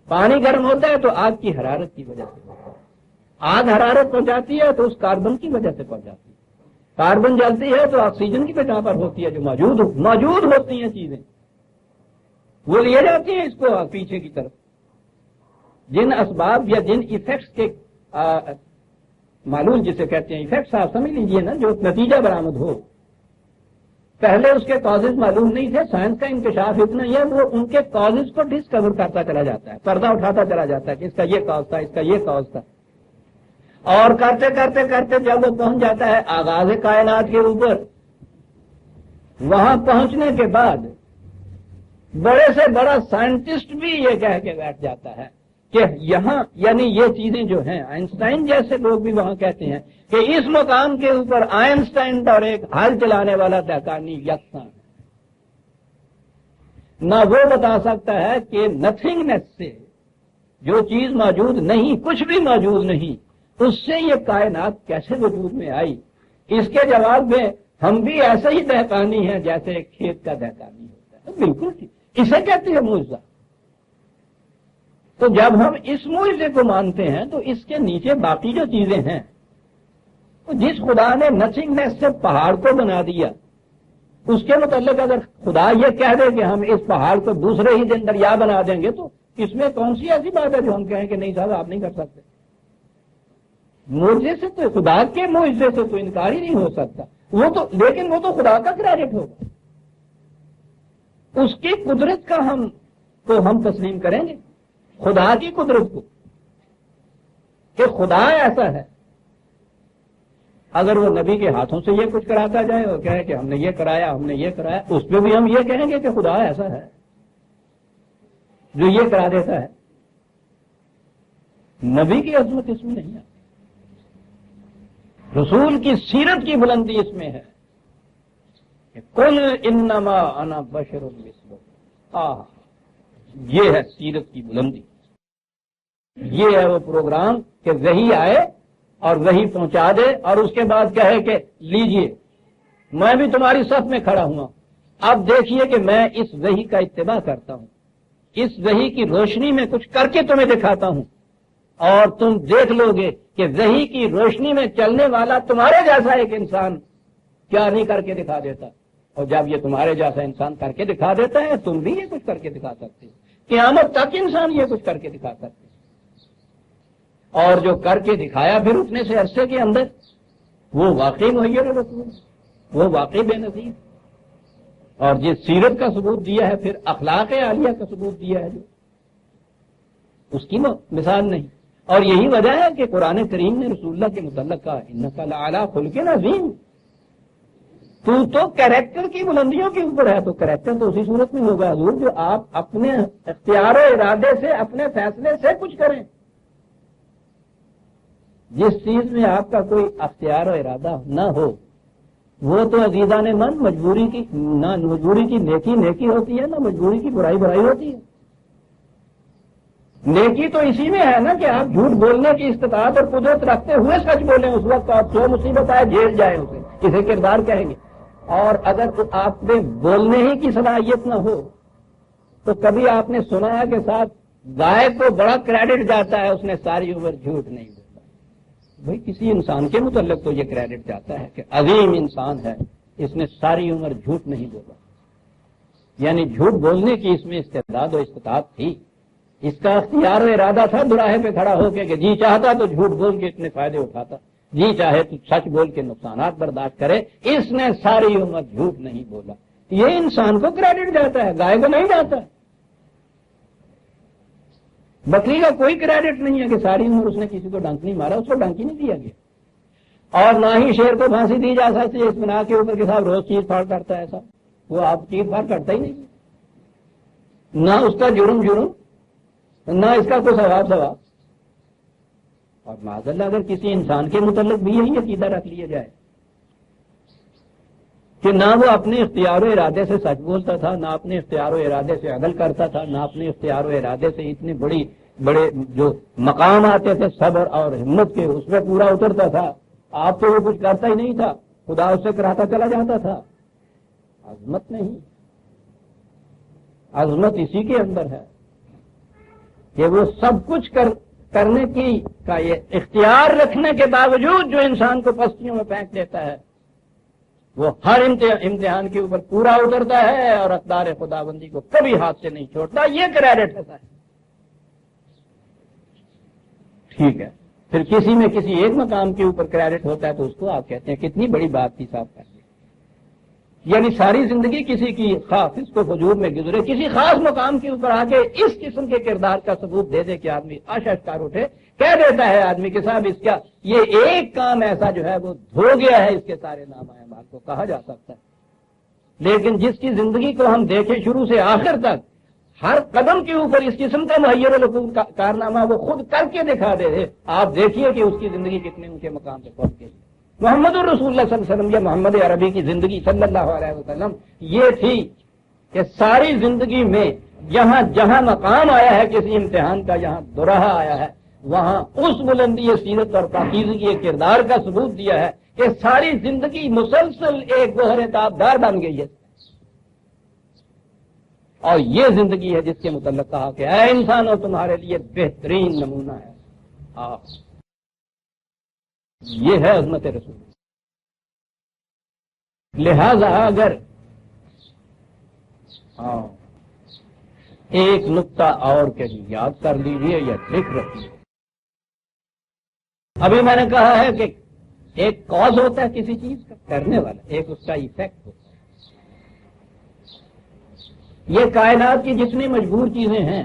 پانی گرم ہوتا ہے تو آگ کی حرارت کی وجہ سے ہوتا ہے، آگ حرارت پہنچاتی ہے تو اس کاربن کی وجہ سے پہنچاتی ہے، کاربن جلتی ہے تو آکسیجن کی بنا پر ہوتی ہے، جو موجود ہوتی ہیں چیزیں وہ لیے جاتی ہیں اس کو پیچھے کی طرف۔ جن اسباب یا جن ایفیکٹس کے معلوم جسے کہتے ہیں ایفیکٹس، آپ سمجھ لیجئے نا، جو نتیجہ برآمد ہو، پہلے اس کے کازز معلوم نہیں تھے، سائنس کا انکشاف اتنا ہی ہے، وہ ان کے کازز کو ڈسکور کرتا چلا جاتا ہے، پردہ اٹھاتا چلا جاتا ہے کہ اس کا یہ کاز تھا، اس کا یہ کاز تھا، اور کرتے کرتے کرتے جب وہ پہنچ جاتا ہے آغاز کائنات کے اوپر، وہاں پہنچنے کے بعد بڑے سے بڑا سائنٹسٹ بھی یہ کہہ کے بیٹھ جاتا ہے کہ یہاں یعنی یہ چیزیں جو ہیں، آئنسٹائن جیسے لوگ بھی وہاں کہتے ہیں کہ اس مقام کے اوپر آئنسٹائن اور ایک حل چلانے والا دہقانی یکساں ہے، نہ وہ بتا سکتا ہے کہ نتھنگنیس سے جو چیز موجود نہیں، کچھ بھی موجود نہیں، اس سے یہ کائنات کیسے وجود میں آئی۔ اس کے جواب میں ہم بھی ایسے ہی دہقانی ہیں جیسے ایک کھیت کا دہقانی ہوتا ہے۔ بالکل ٹھیک، اسے کہتے ہیں معجزہ۔ تو جب ہم اس معجزے کو مانتے ہیں تو اس کے نیچے باقی جو چیزیں ہیں، تو جس خدا نے نتھنگنیس سے پہاڑ کو بنا دیا، اس کے متعلق اگر خدا یہ کہہ دے کہ ہم اس پہاڑ کو دوسرے ہی دن دریا بنا دیں گے، تو اس میں کون سی ایسی بات ہے جو ہم کہیں کہ نہیں صاحب آپ نہیں کر سکتے؟ معجزے سے تو، خدا کے معجزے سے تو انکار ہی نہیں ہو سکتا، وہ تو، لیکن وہ تو خدا کا کریڈٹ ہوگا، اس کی قدرت کا ہم تسلیم کریں گے، خدا کی قدرت کو، کہ خدا ایسا ہے۔ اگر وہ نبی کے ہاتھوں سے یہ کچھ کراتا جائے اور کہے کہ ہم نے یہ کرایا، ہم نے یہ کرایا، اس پہ بھی ہم یہ کہیں گے کہ خدا ایسا ہے جو یہ کرا دیتا ہے۔ نبی کی عظمت اس میں نہیں ہے، رسول کی سیرت کی بلندی اس میں ہے کہ قل انما انا بشر مثلکم، یہ ہے سیرت کی بلندی، یہ ہے وہ پروگرام کہ وحی آئے اور وحی پہنچا دے اور اس کے بعد کہے کہ لیجئے میں بھی تمہاری صف میں کھڑا ہوا، اب دیکھیے کہ میں اس وحی کا اتباع کرتا ہوں، اس وحی کی روشنی میں کچھ کر کے تمہیں دکھاتا ہوں، اور تم دیکھ لو گے کہ وحی کی روشنی میں چلنے والا تمہارے جیسا ایک انسان کیا نہیں کر کے دکھا دیتا، اور جب یہ تمہارے جیسا انسان کر کے دکھا دیتا ہے تم بھی یہ کچھ کر کے دکھا سکتے ہو، قیامت تک انسان یہ کچھ کر کے دکھا سکتے ہیں، اور جو کر کے دکھایا پھر اتنے سے عرصے کے اندر وہ واقعی مہیر رسول، وہ واقعی بے نظیر، اور جس سیرت کا ثبوت دیا ہے، پھر اخلاق عالیہ کا ثبوت دیا ہے، جو اس کی مثال نہیں۔ اور یہی وجہ ہے کہ قرآن کریم نے رسول اللہ کے متعلق کہا انک لعلی خلق عظیم، تو کریکٹر کی بلندیوں کے اوپر ہے، تو کریکٹر تو اسی صورت میں ہوگا حضور جو آپ اپنے اختیار و ارادے سے، اپنے فیصلے سے کچھ کریں۔ جس چیز میں آپ کا کوئی اختیار و ارادہ نہ ہو وہ تو عزیزان من مجبوری کی، نہ مجبوری کی نیکی نیکی ہوتی ہے، نہ مجبوری کی برائی برائی ہوتی ہے۔ نیکی تو اسی میں ہے نا کہ آپ جھوٹ بولنے کی استطاعت اور قدرت رکھتے ہوئے سچ بولیں، اس وقت آپ جو مصیبت آئے جھیل جائیں، اسے کردار کہیں گے۔ اور اگر آپ میں بولنے ہی کی صلاحیت نہ ہو تو کبھی آپ نے سنا ہے کہ ساتھ گائے کو بڑا کریڈٹ جاتا ہے، اس نے ساری عمر جھوٹ نہیں بولا۔ بھئی کسی انسان کے متعلق تو یہ کریڈٹ جاتا ہے کہ عظیم انسان ہے، اس نے ساری عمر جھوٹ نہیں بولا، یعنی جھوٹ بولنے کی اس میں استعداد و استطاعت تھی، اس کا اختیار و ارادہ تھا دوراہے پہ کھڑا ہو کے کہ جی چاہتا تو جھوٹ بول کے اتنے فائدے اٹھاتا، جی چاہے تو سچ بول کے نقصانات برداشت کرے، اس نے ساری عمر جھوٹ نہیں بولا۔ یہ انسان کو کریڈٹ جاتا ہے، گائے کو نہیں جاتا۔ بکری کا کوئی کریڈٹ نہیں ہے کہ ساری عمر اس نے کسی کو ڈنک نہیں مارا، اس کو ڈنک ہی نہیں دیا گیا، اور نہ ہی شیر کو پھانسی دی جا سکتی ہے اس بنا کے اوپر کے صاحب روز چیز پھاڑ کرتا ہے، ایسا وہ آپ چیز پھاڑ کرتا ہی نہیں، نہ اس کا جرم نہ اس کا کوئی ثواب۔ اور معاذاللہ اگر کسی انسان کے متعلق بھی یہی عقیدہ رکھ لیا جائے کہ نہ وہ اپنے اختیار و ارادے سے سچ بولتا تھا، نہ اپنے اختیار و ارادے سے عدل کرتا تھا، نہ اپنے اختیار و ارادے سے اتنے بڑے جو مقام آتے تھے صبر اور ہمت کے، اس میں پورا اترتا تھا، آپ تو وہ کچھ کرتا ہی نہیں تھا، خدا اس سے کراتا چلا جاتا تھا۔ عظمت نہیں، عظمت اسی کے اندر ہے کہ وہ سب کچھ کرنے کا یہ اختیار رکھنے کے باوجود جو انسان کو پستیوں میں پھینک دیتا ہے، وہ ہر امتحان کے اوپر پورا اترتا ہے اور اقدار خداوندی کو کبھی ہاتھ سے نہیں چھوڑتا۔ یہ کریڈٹ ہے۔ ٹھیک ہے، پھر کسی میں کسی ایک مقام کے اوپر کریڈٹ ہوتا ہے تو اس کو آپ کہتے ہیں کتنی بڑی بات تھی صاحب کر دی، یعنی ساری زندگی کسی کی خاص اس کو وجود میں گزرے، کسی خاص مقام کے اوپر آ کے اس قسم کے کردار کا ثبوت دے دے کہ آدمی اشکار اٹھے، کہہ دیتا ہے آدمی کہ صاحب اس کا یہ ایک کام ایسا جو ہے وہ دھو گیا ہے اس کے سارے نام اعمال کو، کہا جا سکتا ہے۔ لیکن جس کی زندگی کو ہم دیکھیں شروع سے آخر تک، ہر قدم کے اوپر اس قسم کا مہیر الوقوع کارنامہ وہ خود کر کے دکھا دے رہے، آپ دیکھیے کہ اس کی زندگی کتنے اونچے مقام پہ پہنچ گئی۔ محمد الرسول اللہ صلی اللہ علیہ وسلم یا محمد عربی کی زندگی صلی اللہ علیہ وسلم یہ تھی کہ ساری زندگی میں جہاں جہاں مقام آیا ہے کسی امتحان کا، جہاں دوراہا آیا ہے، وہاں اس بلندی سیرت اور پاکیزگی کردار کا ثبوت دیا ہے کہ ساری زندگی مسلسل ایک گوہر تابدار بن گئی ہے۔ اور یہ زندگی ہے جس کے متعلق کہا کہ اے انسانوں تمہارے لیے بہترین نمونہ ہے۔ یہ ہے عظمت رسول۔ لہذا اگر ایک نقطہ اور کے یاد کر لیجیے یا لکھ رکھیے، ابھی میں نے کہا ہے کہ ایک کاز ہوتا ہے کسی چیز کا کرنے والا، ایک اس کا ایفیکٹ ہوتا ہے۔ یہ کائنات کی جتنی مجبور چیزیں ہیں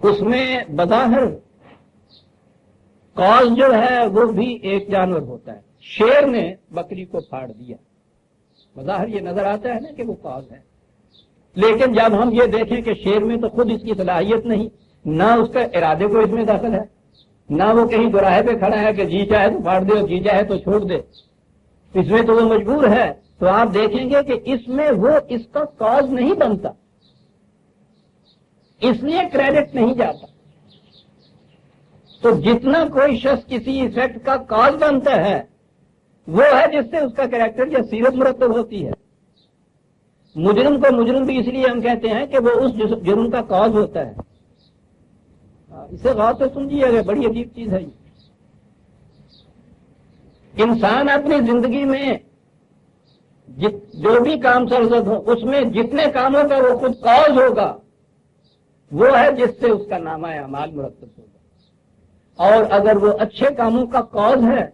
اس میں بظاہر کاز جو ہے وہ بھی ایک جانور ہوتا ہے۔ شیر نے بکری کو پھاڑ دیا، بظاہر یہ نظر آتا ہے نا کہ وہ کاز ہے، لیکن جب ہم یہ دیکھیں کہ شیر میں تو خود اس کی صلاحیت نہیں، نہ اس کا ارادے کو اس میں داخل ہے، نہ وہ کہیں دوراہے پہ کھڑا ہے کہ جی چاہے تو پھاڑ دے اور جی چاہے تو چھوڑ دے، اس میں تو وہ مجبور ہے۔ تو آپ دیکھیں گے کہ اس میں وہ اس کا کاز نہیں بنتا، اس لیے کریڈٹ نہیں جاتا۔ تو جتنا کوئی شخص کسی ایفیکٹ کا کاز بنتا ہے وہ ہے جس سے اس کا کریکٹر یا سیرت مرتب ہوتی ہے۔ مجرم کو مجرم بھی اس لیے ہم کہتے ہیں کہ وہ اس جرم کا کاز ہوتا ہے۔ اسے غور سے سمجھیے گا، بڑی عجیب چیز ہے۔ انسان اپنی زندگی میں جو بھی کام سرزد ہو اس میں جتنے کاموں کا وہ خود کاز ہوگا وہ ہے جس سے اس کا نامہ اعمال مرتب ہوگا، اور اگر وہ اچھے کاموں کا کاز ہے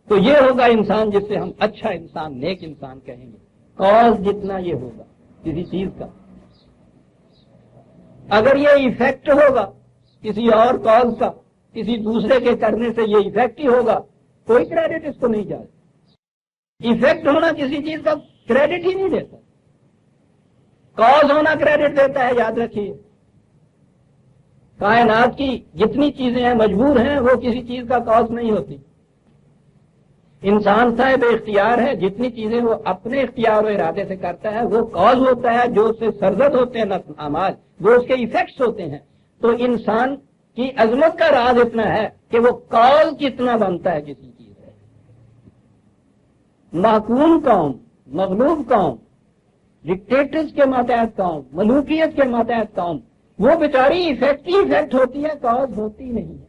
تو یہ ہوگا انسان جس سے ہم اچھا انسان، نیک انسان کہیں گے۔ کاز جتنا یہ ہوگا کسی چیز کا، اگر یہ ایفیکٹ ہوگا کسی اور کاز کا، کسی دوسرے کے کرنے سے یہ ایفیکٹ ہی ہوگا، کوئی کریڈٹ اس کو نہیں جائے۔ ایفیکٹ ہونا کسی چیز کا کریڈٹ ہی نہیں دیتا، کاز ہونا کریڈٹ دیتا ہے، یاد رکھیے۔ کائنات کی جتنی چیزیں ہیں مجبور ہیں، وہ کسی چیز کا کاز نہیں ہوتی۔ انسان صاحب اختیار ہے، جتنی چیزیں وہ اپنے اختیار و ارادے سے کرتا ہے وہ کاز ہوتا ہے، جو اس سے سرزد ہوتے ہیں اعمال وہ اس کے ایفیکٹس ہوتے ہیں۔ تو انسان کی عظمت کا راز اتنا ہے کہ وہ کاز کتنا بنتا ہے کسی چیز سے۔ محکوم قوم، مغلوب قوم، ڈکٹیٹرز کے ماتحت قوم، ملوکیت کے ماتحت قوم، وہ بیچاری ایفیکٹ ہوتی ہے، کاز ہوتی نہیں ہے۔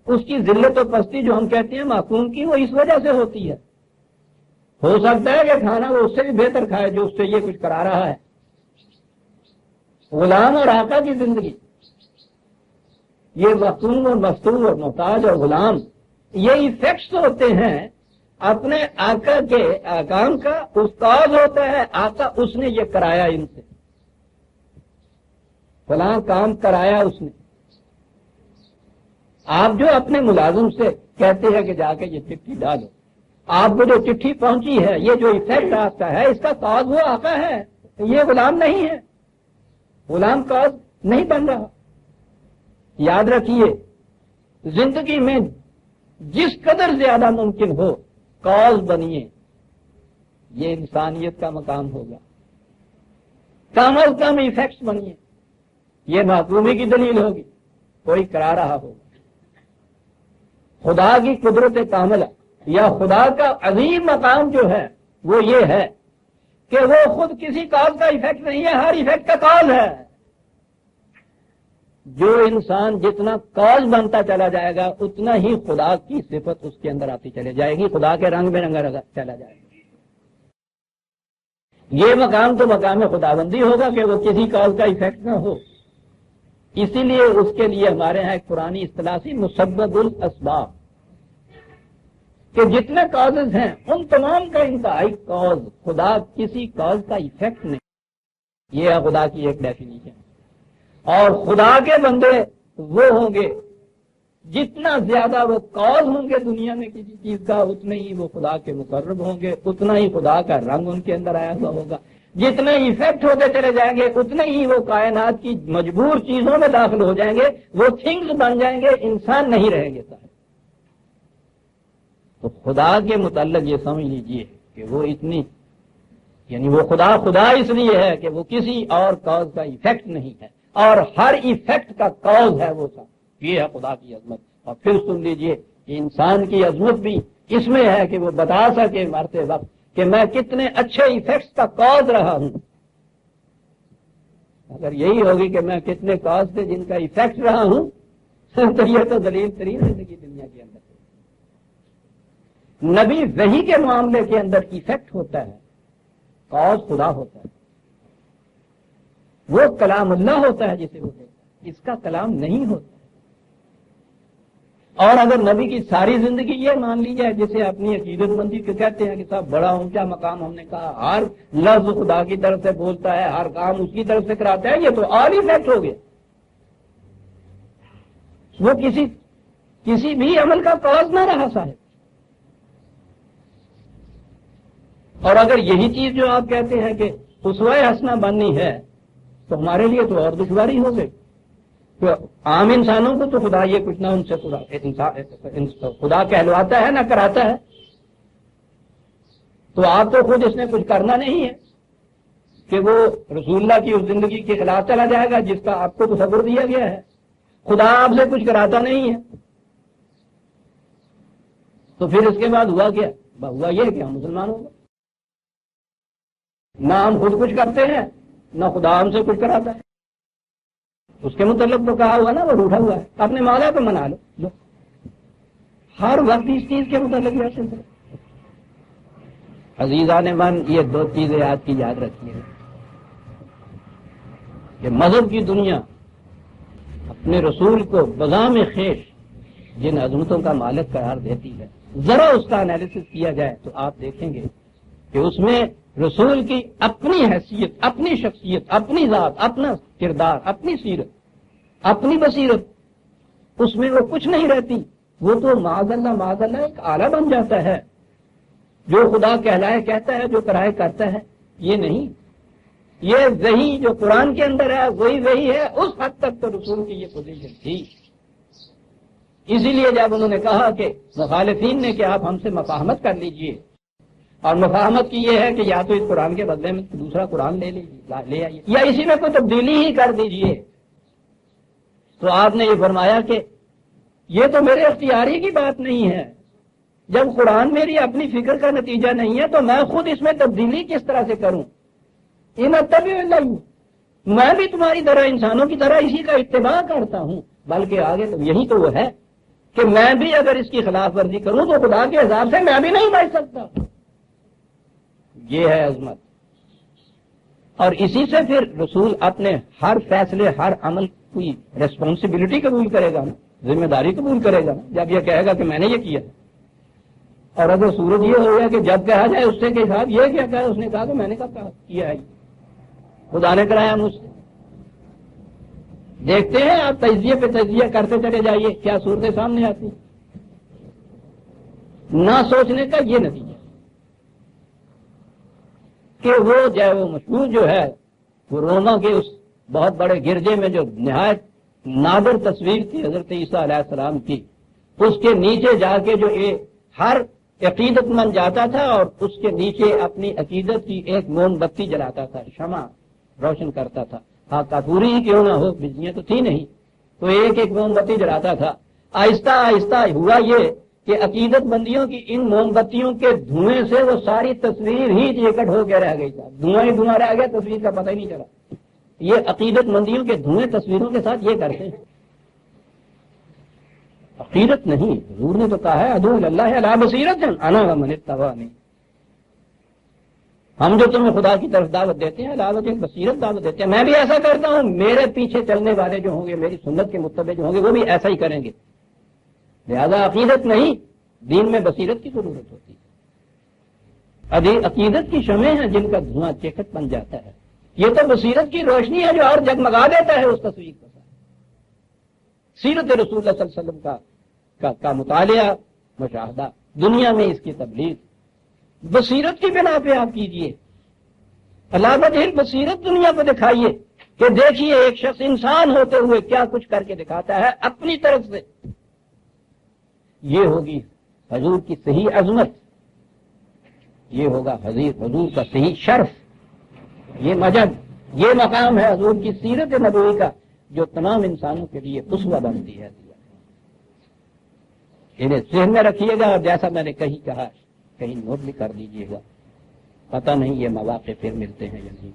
اس کی ذلت و پستی جو ہم کہتے ہیں محکوم کی، وہ اس وجہ سے ہوتی ہے۔ ہو سکتا ہے کہ کھانا وہ اس سے بھی بہتر کھائے جو اس سے یہ کچھ کرا رہا ہے۔ غلام اور آقا کی زندگی، یہ محکوم اور مفتون اور محتاج اور غلام، یہ ایفیکٹس ہوتے ہیں اپنے آقا کے احکام کا۔ استاد ہوتا ہے آقا، اس نے یہ کرایا ان سے، فلاں کام کرایا اس نے۔ آپ جو اپنے ملازم سے کہتے ہیں کہ جا کے یہ چٹھی ڈالو، آپ کو جو چٹھی پہنچی ہے، یہ جو ایفیکٹ آتا ہے، اس کا کاز وہ آقا ہے، یہ غلام نہیں ہے۔ غلام کاز نہیں بن رہا۔ یاد رکھیے، زندگی میں جس قدر زیادہ ممکن ہو کاز بنیے، یہ انسانیت کا مقام ہوگا۔ کم از کم ایفیکٹس بنیے، یہ محکومی کی دلیل ہوگی، کوئی کرا رہا ہوگا۔ خدا کی قدرت کاملہ یا خدا کا عظیم مقام جو ہے وہ یہ ہے کہ وہ خود کسی کاز کا ایفیکٹ نہیں ہے، ہر ایفیکٹ کا کاز ہے۔ جو انسان جتنا کاز بنتا چلا جائے گا اتنا ہی خدا کی صفت اس کے اندر آتی چلے جائے گی، خدا کے رنگ میں رنگا چلا جائے گا۔ یہ مقام تو مقام خداوندی ہوگا کہ وہ کسی کاز کا ایفیکٹ نہ ہو۔ اسی لیے اس کے لیے ہمارے ہاں ایک پرانی اصطلاح سی مسبب الاسباب، کہ جتنے کازز ہیں ان تمام کا انتہائی کاز خدا، کسی کاز کا ایفیکٹ نہیں. یہ ہے خدا کی ایک ڈیفینیشن. اور خدا کے بندے وہ ہوں گے جتنا زیادہ وہ کاز ہوں گے دنیا میں کسی چیز کا، اتنے ہی وہ خدا کے مقرب ہوں گے، اتنا ہی خدا کا رنگ ان کے اندر آیا ہوا ہوگا. جتنے ایفیکٹ ہوتے چلے جائیں گے اتنے ہی وہ کائنات کی مجبور چیزوں میں داخل ہو جائیں گے، وہ تھنگز بن جائیں گے، انسان نہیں رہیں گے سارے. تو خدا کے متعلق یہ سمجھ لیجئے کہ وہ اتنی، یعنی وہ خدا اس لیے ہے کہ وہ کسی اور کاز کا ایفیکٹ نہیں ہے، اور ہر ایفیکٹ کا کاز ہے وہ سب. یہ ہے خدا کی عظمت. اور پھر سن لیجئے کہ انسان کی عظمت بھی اس میں ہے کہ وہ بتا سکے مرتے وقت کہ میں کتنے اچھے ایفیکٹس کا کاز رہا ہوں. اگر یہی ہوگی کہ میں کتنے کاز تھے جن کا ایفیکٹ رہا ہوں تو یہ تو دلیل ترین زندگی دنیا کے اندر. نبی وحی کے معاملے کے اندر ایفیکٹ ہوتا ہے، کاز خدا ہوتا ہے. وہ کلام اللہ ہوتا ہے جسے وہ دیکھتا ہے، اس کا کلام نہیں ہوتا. اور اگر نبی کی ساری زندگی یہ مان لی جائے جسے اپنی عقیدت مندی کے کہتے ہیں کہ صاحب بڑا اونچا مقام ہم نے کہا، ہر لفظ خدا کی طرف سے بولتا ہے، ہر کام اس کی طرف سے کراتا ہے، یہ تو اور ایفیکٹ ہو گیا. وہ کسی بھی عمل کا کاز نہ رہا صاحب. اور اگر یہی چیز جو آپ کہتے ہیں کہ اسوہ حسنہ بننی ہے تو ہمارے لیے تو اور دشواری ہو گئی. تو عام انسانوں کو تو خدا یہ کچھ نہ ان سے خدا کہلواتا ہے نہ کراتا ہے. تو آپ تو خود اس نے کچھ کرنا نہیں ہے کہ وہ رسول اللہ کی اس زندگی کے خلاف چلا جائے گا جس کا آپ کو تصور دیا گیا ہے. خدا آپ سے کچھ کراتا نہیں ہے. تو پھر اس کے بعد ہوا کیا؟ ہوا یہ کہ ہم مسلمان ہو گئے. نہ ہم خود کچھ کرتے ہیں نہ خدا ہم سے کچھ کراتا ہے. اس کے متعلق تو کہا ہوا نا وہ روٹھا ہوا ہے، اپنے مولا کو منا لو. ہر وقت اس چیز کے متعلق ایسے. عزیزان من، یہ دو چیزیں آج کی یاد رکھیے کہ مذہب کی دنیا اپنے رسول کو بغام خیش جن عظمتوں کا مالک قرار دیتی ہے، ذرا اس کا انالیسس کیا جائے تو آپ دیکھیں گے کہ اس میں رسول کی اپنی حیثیت، اپنی شخصیت، اپنی ذات، اپنا کردار، اپنی سیرت، اپنی بصیرت، اس میں وہ کچھ نہیں رہتی. وہ تو معاذ اللہ ایک آلہ بن جاتا ہے. جو خدا کہلائے کہتا ہے، جو کرائے کرتا ہے. یہ نہیں، یہ وہی جو قرآن کے اندر ہے وہی وہی ہے. اس حد تک تو رسول کی یہ پوزیشن تھی. اسی لیے جب انہوں نے کہا کہ مخالفین نے کہ آپ ہم سے مفاہمت کر لیجئے، اور مفاہمت کی یہ ہے کہ یا تو اس قرآن کے بدلے میں دوسرا قرآن لے آئیے یا اسی میں کوئی تبدیلی ہی کر دیجئے، تو آپ نے یہ فرمایا کہ یہ تو میرے اختیاری کی بات نہیں ہے. جب قرآن میری اپنی فکر کا نتیجہ نہیں ہے تو میں خود اس میں تبدیلی کس طرح سے کروں؟ ان اتبع اللہ، میں بھی تمہاری طرح انسانوں کی طرح اسی کا اتباع کرتا ہوں. بلکہ آگے تو یہی تو وہ ہے کہ میں بھی اگر اس کی خلاف ورزی کروں تو خدا کے حساب سے میں بھی نہیں بچ سکتا. یہ ہے عظمت. اور اسی سے پھر رسول اپنے ہر فیصلے، ہر عمل کی ریسپانسبلٹی قبول کرے گا نا، ذمہ داری قبول کرے گا نا، جب یہ کہے گا کہ میں نے یہ کیا. اور اگر صورت یہ ہو گیا کہ جب کہا جائے اس سے کہ صاحب یہ کیا کہا، اس نے کہا کہ میں نے کب کیا ہے، خدا نے کرایا مجھ سے. دیکھتے ہیں آپ تجزیے پہ تجزیہ کرتے چلے جائیے کیا صورتیں سامنے آتی. نہ سوچنے کا یہ نتیجہ کہ وہ وہ مشہور جو ہے وہ روما کے اس بہت بڑے گرجے میں جو نہایت نادر تصویر تھی حضرت عیسیٰ علیہ السلام کی، اس کے نیچے جا کے جو ہر عقیدت مند جاتا تھا اور اس کے نیچے اپنی عقیدت کی ایک موم بتی جلاتا تھا، شمع روشن کرتا تھا. ہاں کپوری ہی کیوں نہ ہو، بجلیاں تو تھی نہیں، تو ایک ایک موم بتی جلاتا تھا. آہستہ آہستہ ہوا یہ کہ عقیدت بندیوں کی ان موم بتیوں کے دھوئیں سے وہ ساری تصویر ہی چیکٹ ہو کے رہ گئی. دھواں ہی دھواں رہ گیا، تصویر کا پتہ ہی نہیں چلا. یہ عقیدت مندیوں کے دھوئیں تصویروں کے ساتھ یہ کرتے ہیں. عقیدت نہیں، حضور نے تو کہا ہے ادعو اللہ علی بصیرۃ انا ومن اتبعنی. ہم جو تمہیں خدا کی طرف دعوت دیتے ہیں علاوہ بصیرت دعوت دیتے ہیں. میں بھی ایسا کرتا ہوں، میرے پیچھے چلنے والے جو ہوں گے، میری سنت کے متبع جو ہوں گے، وہ بھی ایسا ہی کریں گے. لہذا عقیدت نہیں دین میں بصیرت کی ضرورت ہوتی ہے. عقیدت کی شمع ہیں جن کا دھواں چیکٹ بن جاتا ہے. یہ تو بصیرت کی روشنی ہے جو اور جگمگا دیتا ہے اس تصویر کے ساتھ. سیرت رسول اللہ صلی اللہ علیہ وسلم کا مطالعہ، مشاہدہ، دنیا میں اس کی تبلیغ بصیرت کی بنا پہ آپ کیجئے. علامہ بصیرت دنیا کو دکھائیے کہ دیکھیے ایک شخص انسان ہوتے ہوئے کیا کچھ کر کے دکھاتا ہے اپنی طرف سے. یہ ہوگی حضور کی صحیح عظمت، یہ ہوگا حضور کا صحیح شرف. یہ مجد، یہ مقام ہے حضور کی سیرت نبوی کا جو تمام انسانوں کے لیے اسوہ بنتی ہے. انہیں ذہن میں رکھیے گا اور جیسا میں نے کہا کہیں نوٹ بھی کر دیجیے گا. پتہ نہیں یہ مواقع پھر ملتے ہیں یا نہیں.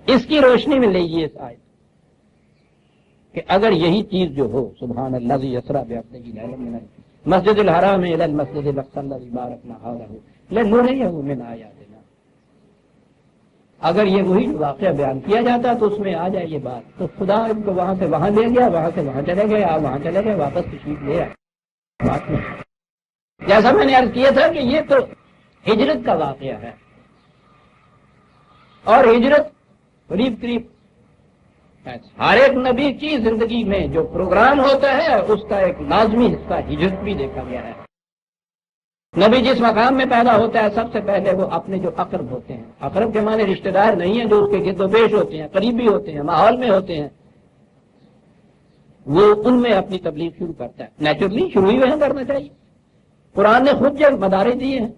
اس کی روشنی میں لیجیے اس آیت کہ اگر یہی چیز جو ہو، سبحان اللہ یسرا بعبدہ لیلا من المسجد الحرام الی المسجد الاقصی الذی بارکنا حولہ لنریہ من آیاتنا، اگر یہ وہی واقعہ بیان کیا جاتا تو اس میں آ جائے یہ بات، تو خدا ان کو وہاں سے وہاں لے گیا، وہاں سے وہاں چلے گئے، آپ وہاں چلے گئے، واپس تشریف لے آئے. بات نہیں. جیسا میں نے عرض کیا تھا کہ یہ تو ہجرت کا واقعہ ہے، اور ہجرت قریب ہر ایک نبی کی زندگی میں جو پروگرام ہوتا ہے اس کا ایک لازمی حصہ ہجرت بھی دیکھا گیا ہے. نبی جس مقام میں پیدا ہوتا ہے سب سے پہلے وہ اپنے جو اقرب ہوتے ہیں، اقرب کے معنی رشتہ دار نہیں ہیں، جو اس کے گرد و پیش ہوتے ہیں، قریبی ہوتے ہیں، ماحول میں ہوتے ہیں، وہ ان میں اپنی تبلیغ شروع کرتا ہے. نیچرلی شروع ہی وہاں کرنا چاہیے. قرآن نے خود جب مدارے دیے ہیں،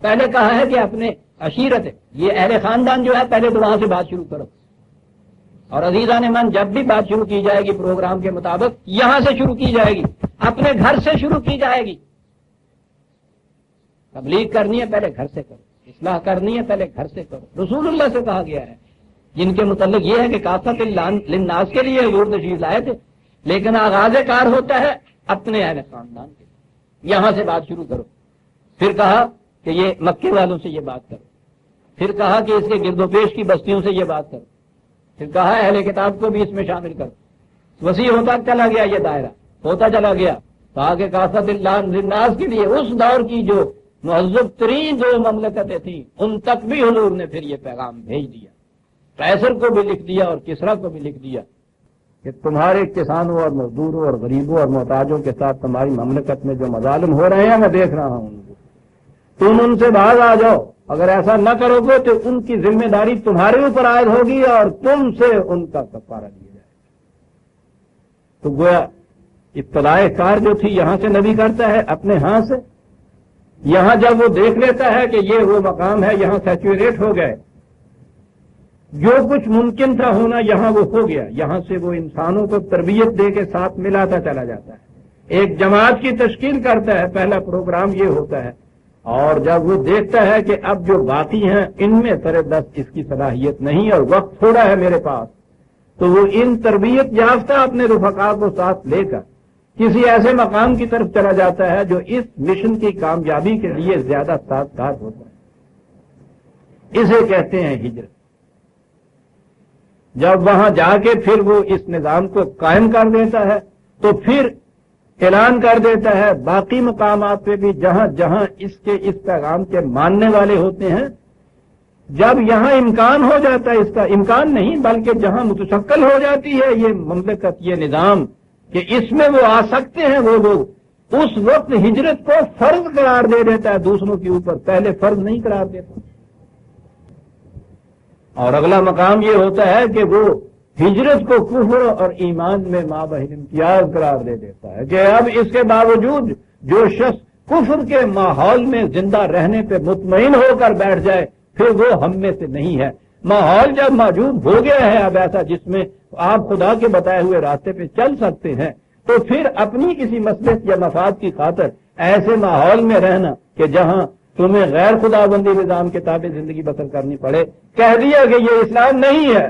پہلے کہا ہے کہ اپنے عشیرت، یہ اہل خاندان جو ہے پہلے تو وہاں سے بات شروع کرو. اور عزیزان من، جب بھی بات شروع کی جائے گی پروگرام کے مطابق یہاں سے شروع کی جائے گی، اپنے گھر سے شروع کی جائے گی. تبلیغ کرنی ہے پہلے گھر سے کرو، اصلاح کرنی ہے پہلے گھر سے کرو. رسول اللہ سے کہا گیا ہے، جن کے متعلق یہ ہے کہ کافت للناس کے لیے حضور تشریف لائے تھے، لیکن آغاز کار ہوتا ہے اپنے اہل خاندان کے، یہاں سے بات شروع کرو. پھر کہا کہ یہ مکے والوں سے یہ بات کرو، پھر کہا کہ اس کے گرد و پیش کی بستیوں سے یہ بات کرو، پھر کہا اہل کتاب کو بھی اس میں شامل کرو. وسیع ہوتا چلا گیا، یہ دائرہ ہوتا چلا گیا. کہا کہ کافت للناس کے لیے اس دور کی جو مہذب ترین جو مملکتیں تھیں ان تک بھی حضور نے پھر یہ پیغام بھیج دیا. قیصر کو بھی لکھ دیا اور کسریٰ کو بھی لکھ دیا کہ تمہارے کسانوں اور مزدوروں اور غریبوں اور محتاجوں کے ساتھ تمہاری مملکت میں جو مظالم ہو رہے ہیں میں دیکھ رہا ہوں، تم ان سے باز آ جاؤ. اگر ایسا نہ کرو گے تو ان کی ذمہ داری تمہارے اوپر عائد ہوگی اور تم سے ان کا کفارہ لیا جائے گا. تو گویا اطلاع کار جو تھی یہاں سے نبی کرتا ہے اپنے ہاں سے. یہاں جب وہ دیکھ لیتا ہے کہ یہ وہ مقام ہے، یہاں سیچوریٹ ہو گئے، جو کچھ ممکن تھا ہونا یہاں وہ ہو گیا. یہاں سے وہ انسانوں کو تربیت دے کے ساتھ ملاتا چلا جاتا ہے، ایک جماعت کی تشکیل کرتا ہے. پہلا پروگرام یہ ہوتا ہے. اور جب وہ دیکھتا ہے کہ اب جو باقی ہیں ان میں سر دست اس کی صلاحیت نہیں اور وقت تھوڑا ہے میرے پاس، تو وہ ان تربیت یافتہ اپنے رفقا کو ساتھ لے کر کسی ایسے مقام کی طرف چلا جاتا ہے جو اس مشن کی کامیابی کے لیے زیادہ سازگار ہوتا ہے. اسے کہتے ہیں ہجرت. جب وہاں جا کے پھر وہ اس نظام کو قائم کر دیتا ہے تو پھر اعلان کر دیتا ہے باقی مقامات پہ بھی جہاں جہاں اس پیغام کے ماننے والے ہوتے ہیں. جب یہاں امکان ہو جاتا ہے، اس کا امکان نہیں بلکہ جہاں متشکل ہو جاتی ہے یہ مملکت، یہ نظام کہ اس میں وہ آ سکتے ہیں وہ لوگ، اس وقت ہجرت کو فرض قرار دے دیتا ہے دوسروں کے اوپر، پہلے فرض نہیں قرار دیتا. اور اگلا مقام یہ ہوتا ہے کہ وہ ہجرت کو کفر اور ایمان میں مابین امتیاز قرار دے دیتا ہے کہ اب اس کے باوجود جو شخص کفر کے ماحول میں زندہ رہنے پہ مطمئن ہو کر بیٹھ جائے پھر وہ ہم میں سے نہیں ہے. ماحول جب موجود ہو گیا ہے اب ایسا جس میں آپ خدا کے بتائے ہوئے راستے پہ چل سکتے ہیں، تو پھر اپنی کسی مصلحت یا مفاد کی خاطر ایسے ماحول میں رہنا کہ جہاں تمہیں غیر خدا بندی نظام کے تابع زندگی بسر کرنی پڑے، کہہ دیا کہ یہ اسلام نہیں ہے.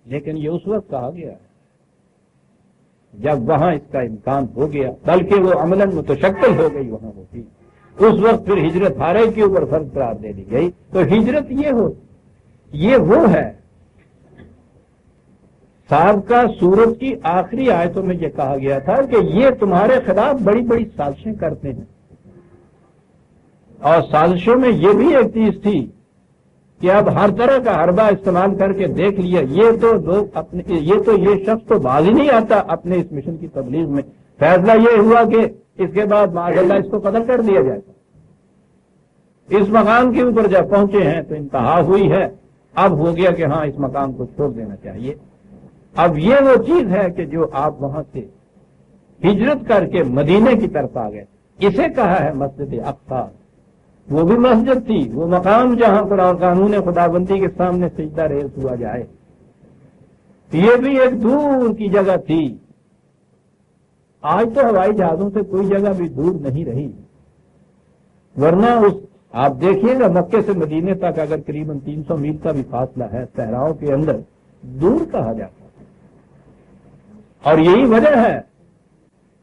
لیکن یہ اس وقت کہا گیا ہے جب وہاں اس کا امکان ہو گیا، بلکہ وہ عملاً متشکل ہو گئی وہاں ہوتی، اس وقت پھر ہجرت ہر ایک کے اوپر فرض قرار دے دی گئی. تو ہجرت یہ وہ ہے. سابقہ سورت کی آخری آیتوں میں یہ کہا گیا تھا کہ یہ تمہارے خلاف بڑی بڑی سازشیں کرتے ہیں، اور سازشوں میں یہ بھی ایک چیز تھی کہ اب ہر طرح کا حربہ استعمال کر کے دیکھ لیا، یہ شخص تو باز ہی نہیں آتا اپنے اس مشن کی تبلیغ میں۔ فیصلہ یہ ہوا کہ اس کے بعد معاذ اللہ اس کو قتل کر دیا جائے۔ اس مقام کے اوپر جب پہنچے ہیں تو انتہا ہوئی ہے، اب ہو گیا کہ ہاں اس مقام کو چھوڑ دینا چاہیے۔ اب یہ وہ چیز ہے کہ جو آپ وہاں سے ہجرت کر کے مدینے کی طرف آ گئے، اسے کہا ہے مسجد اقصی۔ وہ بھی مسجد تھی، وہ مقام جہاں قرآن قانون خداوندی کے سامنے سجدہ ریز ہوا جائے، یہ بھی ایک دور کی جگہ تھی۔ آج تو ہوائی جہازوں سے کوئی جگہ بھی دور نہیں رہی، ورنہ آپ دیکھیے گا مکے سے مدینے تک اگر قریباً 300 میل کا بھی فاصلہ ہے صحراؤں کے اندر، دور کہا جاتا ہے۔ اور یہی وجہ ہے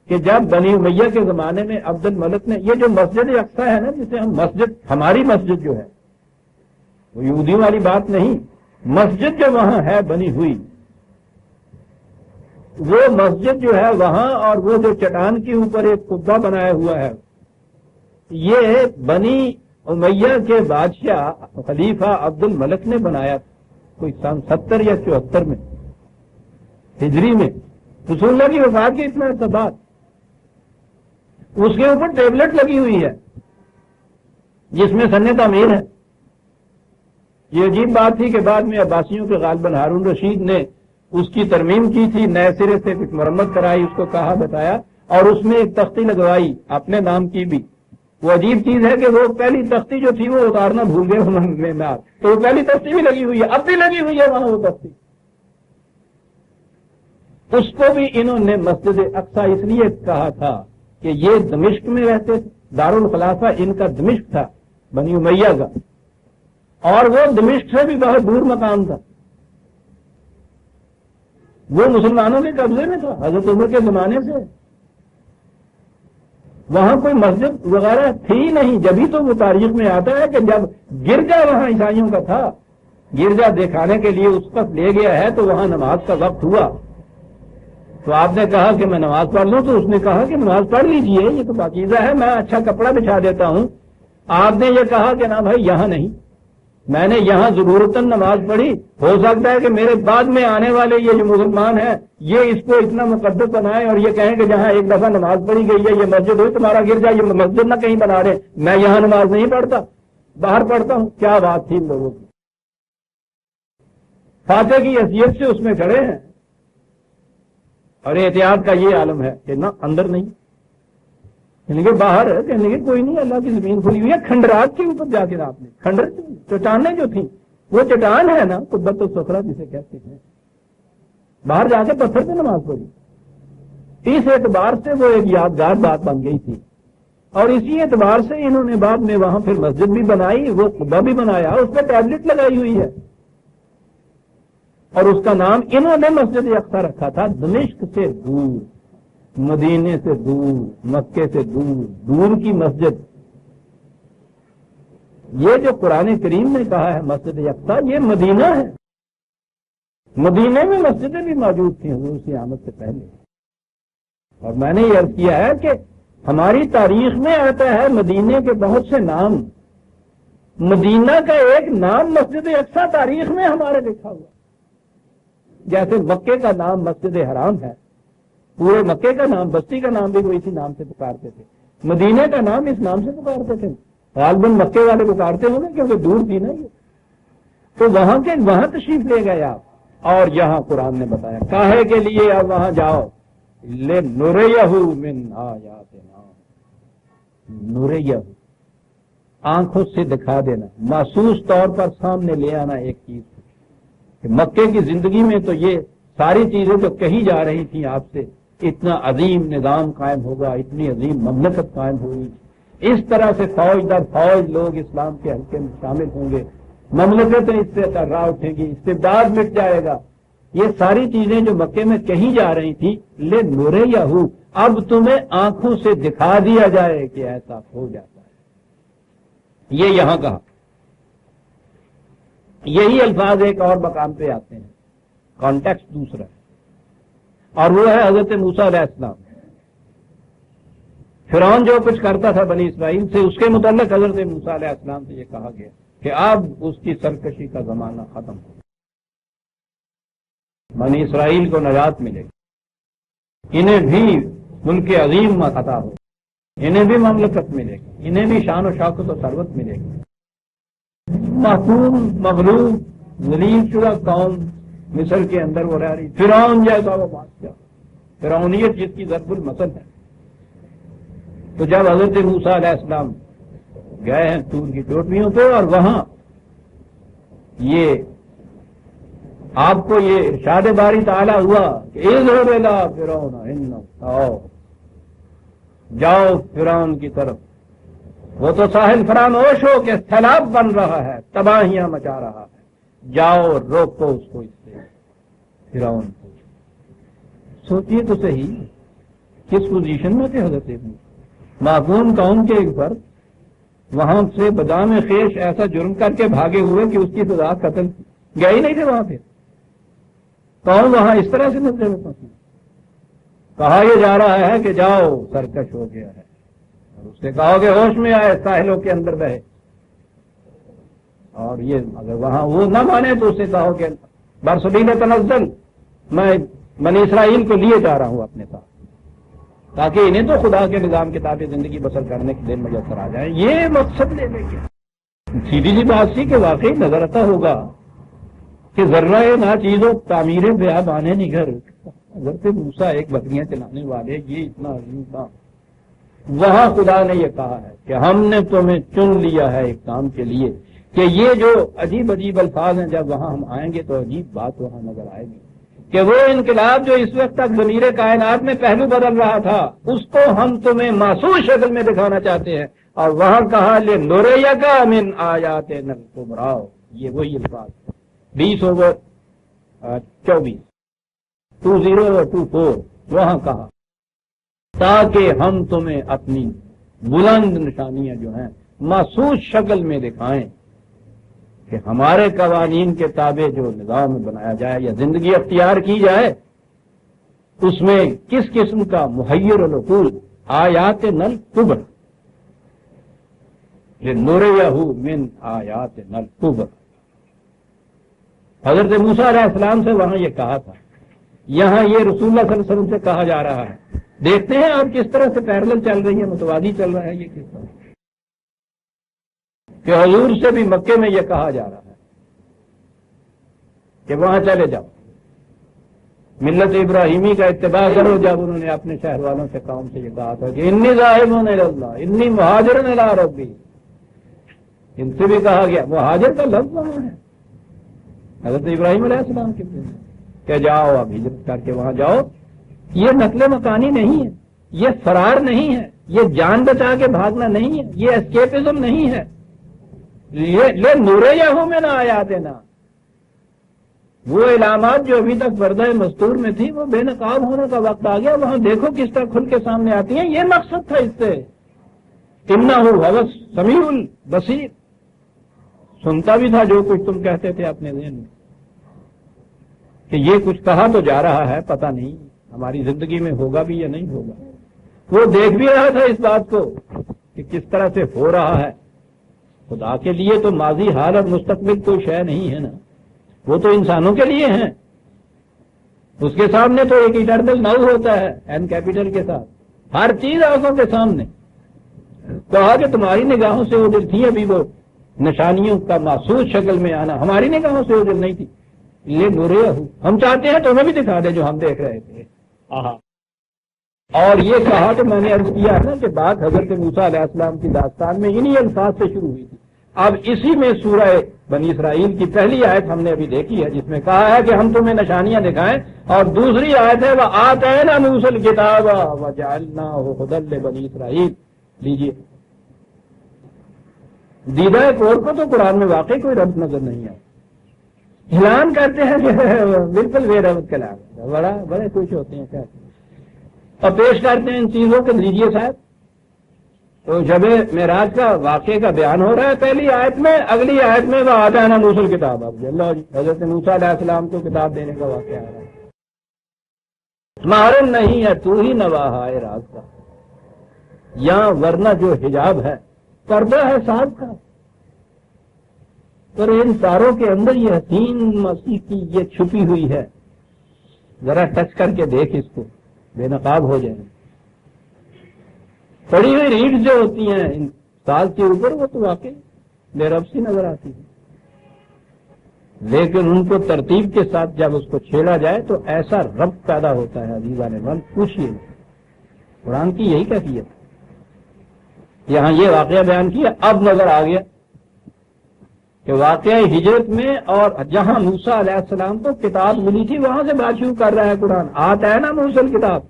کہ جب بنی امیہ کے زمانے میں عبد الملک نے یہ جو مسجد اقصی ہے نا، جسے ہم مسجد، ہماری مسجد جو ہے وہ یہودیوں والی بات نہیں، مسجد جو وہاں ہے بنی ہوئی، وہ مسجد جو ہے وہاں، اور وہ جو چٹان کے اوپر ایک قبہ بنایا ہوا ہے، یہ بنی امیہ کے بادشاہ خلیفہ عبد الملک نے بنایا، کوئی سن 70 یا 74 میں ہجری میں، رسول اللہ کی وفات کے اتنا عرصہ بعد۔ اس کے اوپر ٹیبلٹ لگی ہوئی ہے جس میں سن تعمیر ہے۔ یہ عجیب بات تھی کہ بعد میں عباسیوں کے غالباً ہارون رشید نے اس کی ترمیم کی تھی، نئے سرے سے کچھ مرمت کرائی، اس کو کہا بتایا، اور اس میں ایک تختی لگوائی اپنے نام کی بھی۔ وہ عجیب چیز ہے کہ وہ پہلی تختی جو تھی وہ اتارنا بھول گئے انہوں نے، تو وہ پہلی تختی بھی لگی ہوئی ہے، اب بھی لگی ہوئی ہے وہاں وہ تختی۔ اس کو بھی انہوں نے مسجد اقصی اس لیے کہا تھا کہ یہ دمشق میں رہتے تھے، دارالخلافہ ان کا دمشق تھا بنی امیہ کا، اور وہ دمشق سے بھی بہت دور مقام تھا، وہ مسلمانوں کے قبضے میں تھا حضرت عمر کے زمانے سے۔ وہاں کوئی مسجد وغیرہ تھی نہیں، جبھی تو وہ تاریخ میں آتا ہے کہ جب گرجا وہاں عیسائیوں کا تھا، گرجا دکھانے کے لیے اس وقت لے گیا ہے تو وہاں نماز کا وقت ہوا، تو آپ نے کہا کہ میں نماز پڑھ لوں، تو اس نے کہا کہ نماز پڑھ لیجئے، یہ تو پاکیزہ ہے، میں اچھا کپڑا بچھا دیتا ہوں۔ آپ نے یہ کہا کہ نہ بھائی یہاں نہیں، میں نے یہاں ضرورتاً نماز پڑھی، ہو سکتا ہے کہ میرے بعد میں آنے والے یہ جو مسلمان ہیں یہ اس کو اتنا مقدس بنائیں اور یہ کہیں کہ جہاں ایک دفعہ نماز پڑھی گئی ہے یہ مسجد ہوئی تمہارا گرجا، یہ مسجد نہ کہیں بنا رہے، میں یہاں نماز نہیں پڑھتا، باہر پڑھتا ہوں۔ کیا بات تھی ان لوگوں کی، فاتح کی حیثیت سے اس میں کھڑے ہیں، اور احتیاط کا یہ عالم ہے کہ نہ اندر نہیں، یعنی کہ باہر ہے، کہنے کہ کوئی نہیں، اللہ کی زمین کھلی ہوئی ہے، کھنڈرات کے اوپر جا کے آپ نے کھنڈر چٹانیں جو تھیں، وہ چٹان ہے نا قبۃ الصخرہ جسے کہتے ہیں، باہر جا کے پتھر پہ نماز پڑھی۔ اس اعتبار سے وہ ایک یادگار بات بن گئی تھی، اور اسی اعتبار سے انہوں نے بعد میں وہاں پھر مسجد بھی بنائی، وہ قبہ بھی بنایا، اس پہ ٹیبلٹ لگائی ہوئی ہے، اور اس کا نام انہوں نے مسجد اقصی رکھا تھا۔ دمشق سے دور، مدینے سے دور، مکے سے دور، دور کی مسجد۔ یہ جو قرآن کریم نے کہا ہے مسجد اقصی، یہ مدینہ ہے، مدینے میں مسجدیں بھی موجود تھیں حضور کی آمد سے پہلے۔ اور میں نے یہ عرض کیا ہے کہ ہماری تاریخ میں آتا ہے مدینے کے بہت سے نام، مدینہ کا ایک نام مسجد اقصی تاریخ میں ہمارے لکھا ہوا، جیسے مکے کا نام مسجد حرام ہے، پورے مکے کا نام، بستی کا نام بھی وہ اسی نام سے پکارتے تھے، مدینے کا نام اس نام سے پکارتے تھے، غالباً مکے والے پکارتے ہوں گے کیونکہ دور تھی نا یہ، تو وہاں تشریف لے گئے آپ، اور یہاں قرآن نے بتایا کاہے کے لیے آپ وہاں جاؤ، لِنُرِيَهُ مِنْ آیَاتِنَا، نُرِيَهُ آنکھوں سے دکھا دینا، محسوس طور پر سامنے لے آنا ایک چیز، کہ مکے کی زندگی میں تو یہ ساری چیزیں جو کہی جا رہی تھیں آپ سے، اتنا عظیم نظام قائم ہوگا، اتنی عظیم مملکت قائم ہوگی، اس طرح سے فوج در فوج لوگ اسلام کے حلقے میں شامل ہوں گے، مملکتیں اس سے ترا اٹھیں گی، استبداد مٹ جائے گا، یہ ساری چیزیں جو مکے میں کہی جا رہی تھی، لِنُرِيَهُ اب تمہیں آنکھوں سے دکھا دیا جائے کہ ایسا ہو جاتا ہے۔ یہ یہاں کہا، یہی الفاظ ایک اور مقام پہ آتے ہیں، کانٹیکسٹ دوسرا ہے، اور وہ ہے حضرت موسیٰ علیہ السلام۔ فرعون جو کچھ کرتا تھا بنی اسرائیل سے، اس کے متعلق حضرت موسیٰ علیہ السلام سے یہ کہا گیا کہ اب اس کی سرکشی کا زمانہ ختم ہو، بنی اسرائیل کو نجات ملے گی، انہیں بھی ملک عظیم عطا ہو، انہیں بھی مملکت ملے گی، انہیں بھی شان و شوکت و ثروت ملے گی۔ محکوم، مغلوب، ذلیل شدہ قوم مصر کے اندر وہ رہ رہی، فرعون جیسا وہ بادشاہ، فرعونیت جس کی ضرب المثل ہے۔ تو جب حضرت موسیٰ علیہ السلام گئے ہیں طور کی چوٹیوں پہ، اور وہاں یہ آپ کو یہ ارشاد باری تعالیٰ ہوا کہ اذهب الى فرعون انه، جاؤ فرعون کی طرف، وہ تو ساحل فراموش ہو کے سیلاب بن رہا ہے، تباہیاں مچا رہا ہے، جاؤ روکو اس کو، اس سے فرعون کو۔ سوچیے تو صحیح کس پوزیشن میں تھے حضرت موسیٰ، معصوم قوم کے ایک فرد، وہاں سے بدام خیش ایسا جرم کر کے بھاگے ہوئے کہ اس کی سزا قتل، گئے ہی نہیں تھے وہاں پہ، قوم وہاں اس طرح سے نظر میں پہنچی، کہا یہ جا رہا ہے کہ جاؤ سرکش ہو گیا ہے، اور اس سے کہو کہ ہوش میں آئے ساحلوں کے اندر بہے، اور یہ اگر وہاں وہ نہ مانے تو اسے کہو کہ برسبیل تنزل، میں بنی اسرائیل کو لیے جا رہا ہوں اپنے ساتھ، تاکہ انہیں تو خدا کے نظام کے تابع زندگی بسر کرنے کے دن میسر آ جائیں، یہ مقصد لے لیں گے۔ سیدھی سی بات سی کہ واقعی نظر آتا ہوگا کہ ذرہ نا چیزوں تعمیر بیابان نگر، حضرت موسیٰ ایک بکریاں چلانے والے، یہ اتنا عظیم تھا، وہاں خدا نے یہ کہا ہے کہ ہم نے تمہیں چن لیا ہے ایک کام کے لیے، کہ یہ جو عجیب عجیب الفاظ ہیں جب وہاں ہم آئیں گے تو عجیب بات وہاں نظر آئے گی کہ وہ انقلاب جو اس وقت تک ضمیر کائنات میں پہلو بدل رہا تھا، اس کو ہم تمہیں محسوس شکل میں دکھانا چاہتے ہیں، اور وہاں کہا لِنُرِيَكَ مِنْ آيَاتِنَا الْكُبْرَى، یہ وہی الفاظ 20/24 20/24 وہاں کہا تاکہ ہم تمہیں اپنی بلند نشانیاں جو ہیں محسوس شکل میں دکھائیں کہ ہمارے قوانین کے تابع جو نظام بنایا جائے یا زندگی اختیار کی جائے، اس میں کس قسم کا محیر العقول آیاتنا الکبری، لِنُرِيَهُ مِنْ آیاتنا الکبری۔ حضرت موسیٰ علیہ السلام سے وہاں یہ کہا تھا، یہاں یہ رسول اللہ صلی اللہ علیہ وسلم سے کہا جا رہا ہے۔ دیکھتے ہیں آپ کس طرح سے پیرلل چل رہی ہے، متوازی چل رہا ہے یہ کس طرح کہ حضور سے بھی مکے میں یہ کہا جا رہا ہے کہ وہاں چلے جاؤ، ملت ابراہیمی کا اتباع کرو۔ جب انہوں نے اپنے شہر والوں سے قوم سے یہ کہا تھا کہ انی ذاہب الی اللہ انی مہاجر الی ربی، ان سے بھی کہا گیا، مہاجر کا لفظ وہاں ہے حضرت ابراہیم علیہ السلام کے پاس کہ جاؤ اب ہجرت کر کے وہاں جاؤ۔ یہ نقل مکانی نہیں ہے، یہ فرار نہیں ہے، یہ جان بچا کے بھاگنا نہیں ہے، یہ اسکیپزم نہیں ہے، لِنُرِيَهُ مِنْ آیاتنا۔ وہ علامات جو ابھی تک پردہ مستور میں تھی وہ بے نقاب ہونے کا وقت آ گیا، وہاں دیکھو کس طرح کھل کے سامنے آتی ہیں، یہ مقصد تھا اس سے۔ اِنَّهُ هُوَ السَّمِيعُ الْبَصِيرُ، سنتا بھی تھا جو کچھ تم کہتے تھے اپنے ذہن میں، کہ یہ کچھ کہا تو جا رہا ہے، پتہ نہیں ہماری زندگی میں ہوگا بھی یا نہیں ہوگا۔ وہ دیکھ بھی رہا تھا اس بات کو کہ کس طرح سے ہو رہا ہے۔ خدا کے لیے تو ماضی، حال اور مستقبل کوئی شے نہیں ہے نا، وہ تو انسانوں کے لیے ہیں۔ اس کے سامنے تو ایک اٹرنل ناؤ ہوتا ہے این کیپیٹل کے ساتھ، ہر چیز آنکھوں کے سامنے۔ کہا کہ تمہاری نگاہوں سے اوجل تھی ابھی وہ نشانیوں کا محسوس شکل میں آنا، ہماری نگاہوں سے اوجل نہیں تھی۔ لِنُرِيَهُ، ہم چاہتے ہیں تمہیں بھی دکھا دیں جو ہم دیکھ رہے تھے۔ اور یہ کہا کہ میں نے عرض کیا ہے نا کہ بات حضرت موسیٰ علیہ السلام کی داستان میں انہی الفاظ سے شروع ہوئی تھی۔ اب اسی میں سورہ بنی اسرائیل کی پہلی آیت ہم نے ابھی دیکھی ہے جس میں کہا ہے کہ ہم تمہیں نشانیاں دکھائیں، اور دوسری آیت ہے وَآتَيْنَا مُوسَى الْكِتَابَ وَجَعَلْنَاهُ هُدًى لِبَنِي اسرائیل۔ لیجیے، دیدہ کور کو تو قرآن میں واقعی کوئی ربط نظر نہیں آیا، اعلان کرتے ہیں کہ بالکل بے ربط کلام ہے، بڑے خوش ہوتے ہیں کیا، اور پیش کرتے ہیں ان چیزوں کے لیجیے صاحب تو جب معراج کا واقعے کا بیان ہو رہا ہے پہلی آیت میں، اگلی آیت میں وہ آتا ہے نا موسیٰ کتاب، اب اللہ جی حضرت موسیٰ علیہ السلام کو کتاب دینے کا واقعہ آ رہا ہے. محرم نہیں ہے تو ہی نواہا ہے راز کا، یہاں ورنہ جو حجاب ہے پردہ ہے ساز کا. پر ان تاروں کے اندر یہ حسین مسیح کی یہ چھپی ہوئی ہے، ذرا ٹچ کر کے دیکھ اس کو، بے نقاب ہو جائیں. پڑی ہوئی ریڈ جو ہوتی ہیں ان ساز کے اوپر وہ تو واقعی بے رب سی نظر آتی ہے، لیکن ان کو ترتیب کے ساتھ جب اس کو چھیڑا جائے تو ایسا رب پیدا ہوتا ہے. عزیزان من پوچھیے، قرآن کی یہی کیفیت. یہاں یہ واقعہ بیان کیا، اب نظر آ گیا کہ واقعہ ہجرت میں اور جہاں موسیٰ علیہ السلام کو کتاب ملی تھی وہاں سے بات شروع کر رہا ہے قرآن. آتا ہے نا موسیٰ کتاب،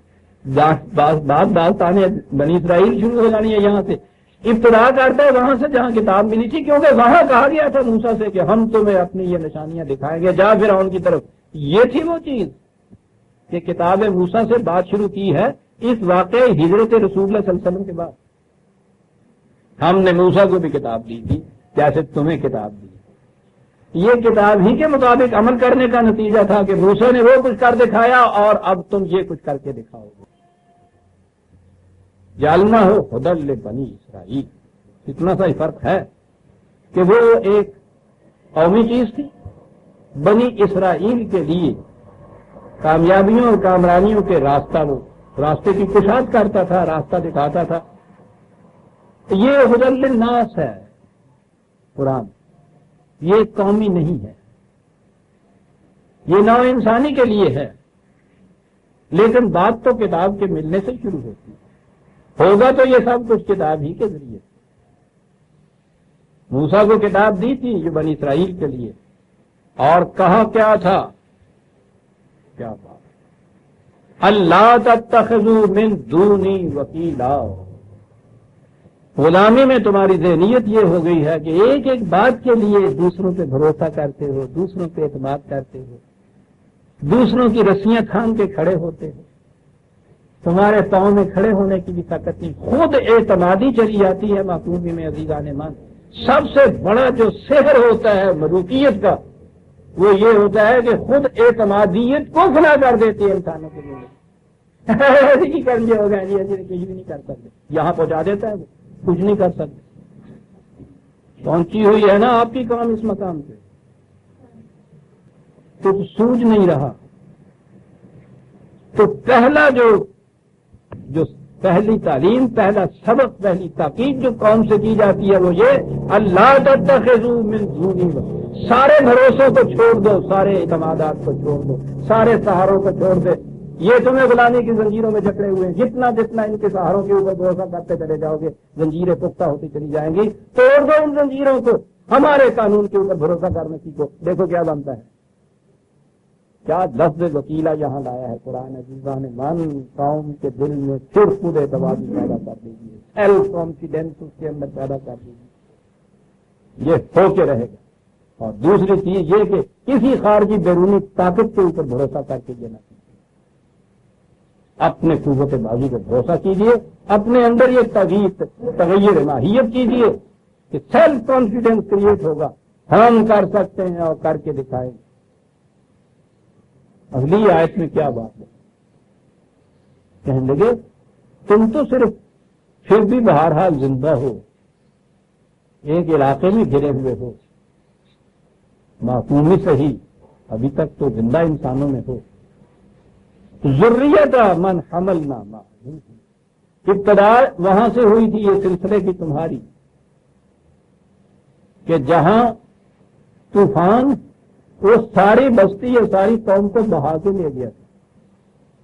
بات داستان بنی اسرائیل شروع ہو جانی ہے. یہاں سے ابتدا کرتا ہے وہاں سے جہاں کتاب ملی تھی، کیونکہ وہاں کہا گیا تھا موسیٰ سے کہ ہم تمہیں اپنی یہ نشانیاں دکھائیں گے، جا فرعون کی طرف. یہ تھی وہ چیز کہ کتاب موسیٰ سے بات شروع کی ہے اس واقعہ ہجرت رسول اللہ صلی اللہ علیہ وسلم کے بعد. ہم نے موسیٰ کو بھی کتاب دی تھی جیسے تمہیں کتاب دی. یہ کتاب ہی کے مطابق عمل کرنے کا نتیجہ تھا کہ موسیٰ نے وہ کچھ کر دکھایا اور اب تم یہ کچھ کر کے دکھاؤ گے. جالنا ہو ہدل بنی اسرائیل، اتنا سا ہی فرق ہے کہ وہ ایک قومی چیز تھی. بنی اسرائیل کے لیے کامیابیوں اور کامرانیوں کے راستہ، وہ راستے کی کشاد کرتا تھا، راستہ دکھاتا تھا. یہ ہدل للناس ہے قرآن، یہ قومی نہیں ہے، یہ نو انسانی کے لیے ہے. لیکن بات تو کتاب کے ملنے سے شروع ہوتی ہے. ہوگا تو یہ سب کچھ کتاب ہی کے ذریعے. موسیٰ کو کتاب دی تھی جو بنی اسرائیل کے لیے، اور کہا کیا تھا، کیا بات، اللہ تتخذوا من دونی وکیلا. غلامی میں تمہاری ذہنیت یہ ہو گئی ہے کہ ایک ایک بات کے لیے دوسروں پہ بھروسہ کرتے ہو، دوسروں پہ اعتماد کرتے ہو، دوسروں کی رسیاں تھام کے کھڑے ہوتے ہو. تمہارے پاؤں میں کھڑے ہونے کی بھی طاقت نہیں، خود اعتمادی چلی جاتی ہے معقومی میں. عزیزان مان، سب سے بڑا جو سحر ہوتا ہے ملوکیت کا وہ یہ ہوتا ہے کہ خود اعتمادیت کو فنا کر دیتی ہے انسانوں کے لیے. ایسے ہی کر لیا ہوگا جی، ایسے کچھ بھی نہیں کر سکتے، یہاں پہنچا دیتا ہے وہ، کچھ نہیں کر سکتے. پہنچی ہوئی ہے نا آپ کی کام اس مقام پہ، تو سوج نہیں رہا. تو پہلا جو پہلی تعلیم، پہلا سبق، پہلی تاکید جو قوم سے کی جاتی ہے وہ یہ، اللہ تتخذوا من دونی. سارے بھروسوں کو چھوڑ دو، سارے اعتمادات کو چھوڑ دو، سارے سہاروں کو چھوڑ دے. یہ تمہیں غلامی کی زنجیروں میں جکڑے ہوئے ہیں، جتنا جتنا ان کے سہاروں کے اوپر بھروسہ کرتے چلے جاؤ گے زنجیریں پختہ ہوتی چلی جائیں گی. توڑ دو ان زنجیروں کو، ہمارے قانون کے اوپر بھروسہ کرنے سیکھو. دیکھو کیا بنتا ہے. کیا لفظ وکیلا یہاں لایا ہے قرآن. عزیزان من، قوم کے دل میں پھر خود اعتمادی پیدا کر دیجیے، سیلف کانفیڈینس اس کے اندر پیدا کر دیجیے. یہ ہو کے رہے گا. اور دوسری چیز یہ کہ کسی خارجی بیرونی طاقت کے اوپر بھروسہ کر کے دینا چاہیے. اپنے قوت بازی پر بھروسہ کیجیے، اپنے اندر یہ تغیر ماہیت کیجیے کہ سیلف کانفیڈینس کریٹ ہوگا. ہم کر سکتے ہیں اور کر کے دکھائیں گے. اگلی آیت میں کیا بات ہے، کہنے لگے تم تو صرف پھر بھی بہرحال زندہ ہو، ایک علاقے میں گھرے ہوئے ہو، معقومی صحیح ابھی تک تو زندہ انسانوں میں ہو. ذریت من حملنا مع نوح. ابتدا وہاں سے ہوئی تھی یہ سلسلے کی تمہاری کہ جہاں طوفان وہ ساری بستی یا ساری قوم کو بہا کے لے گیا تھا،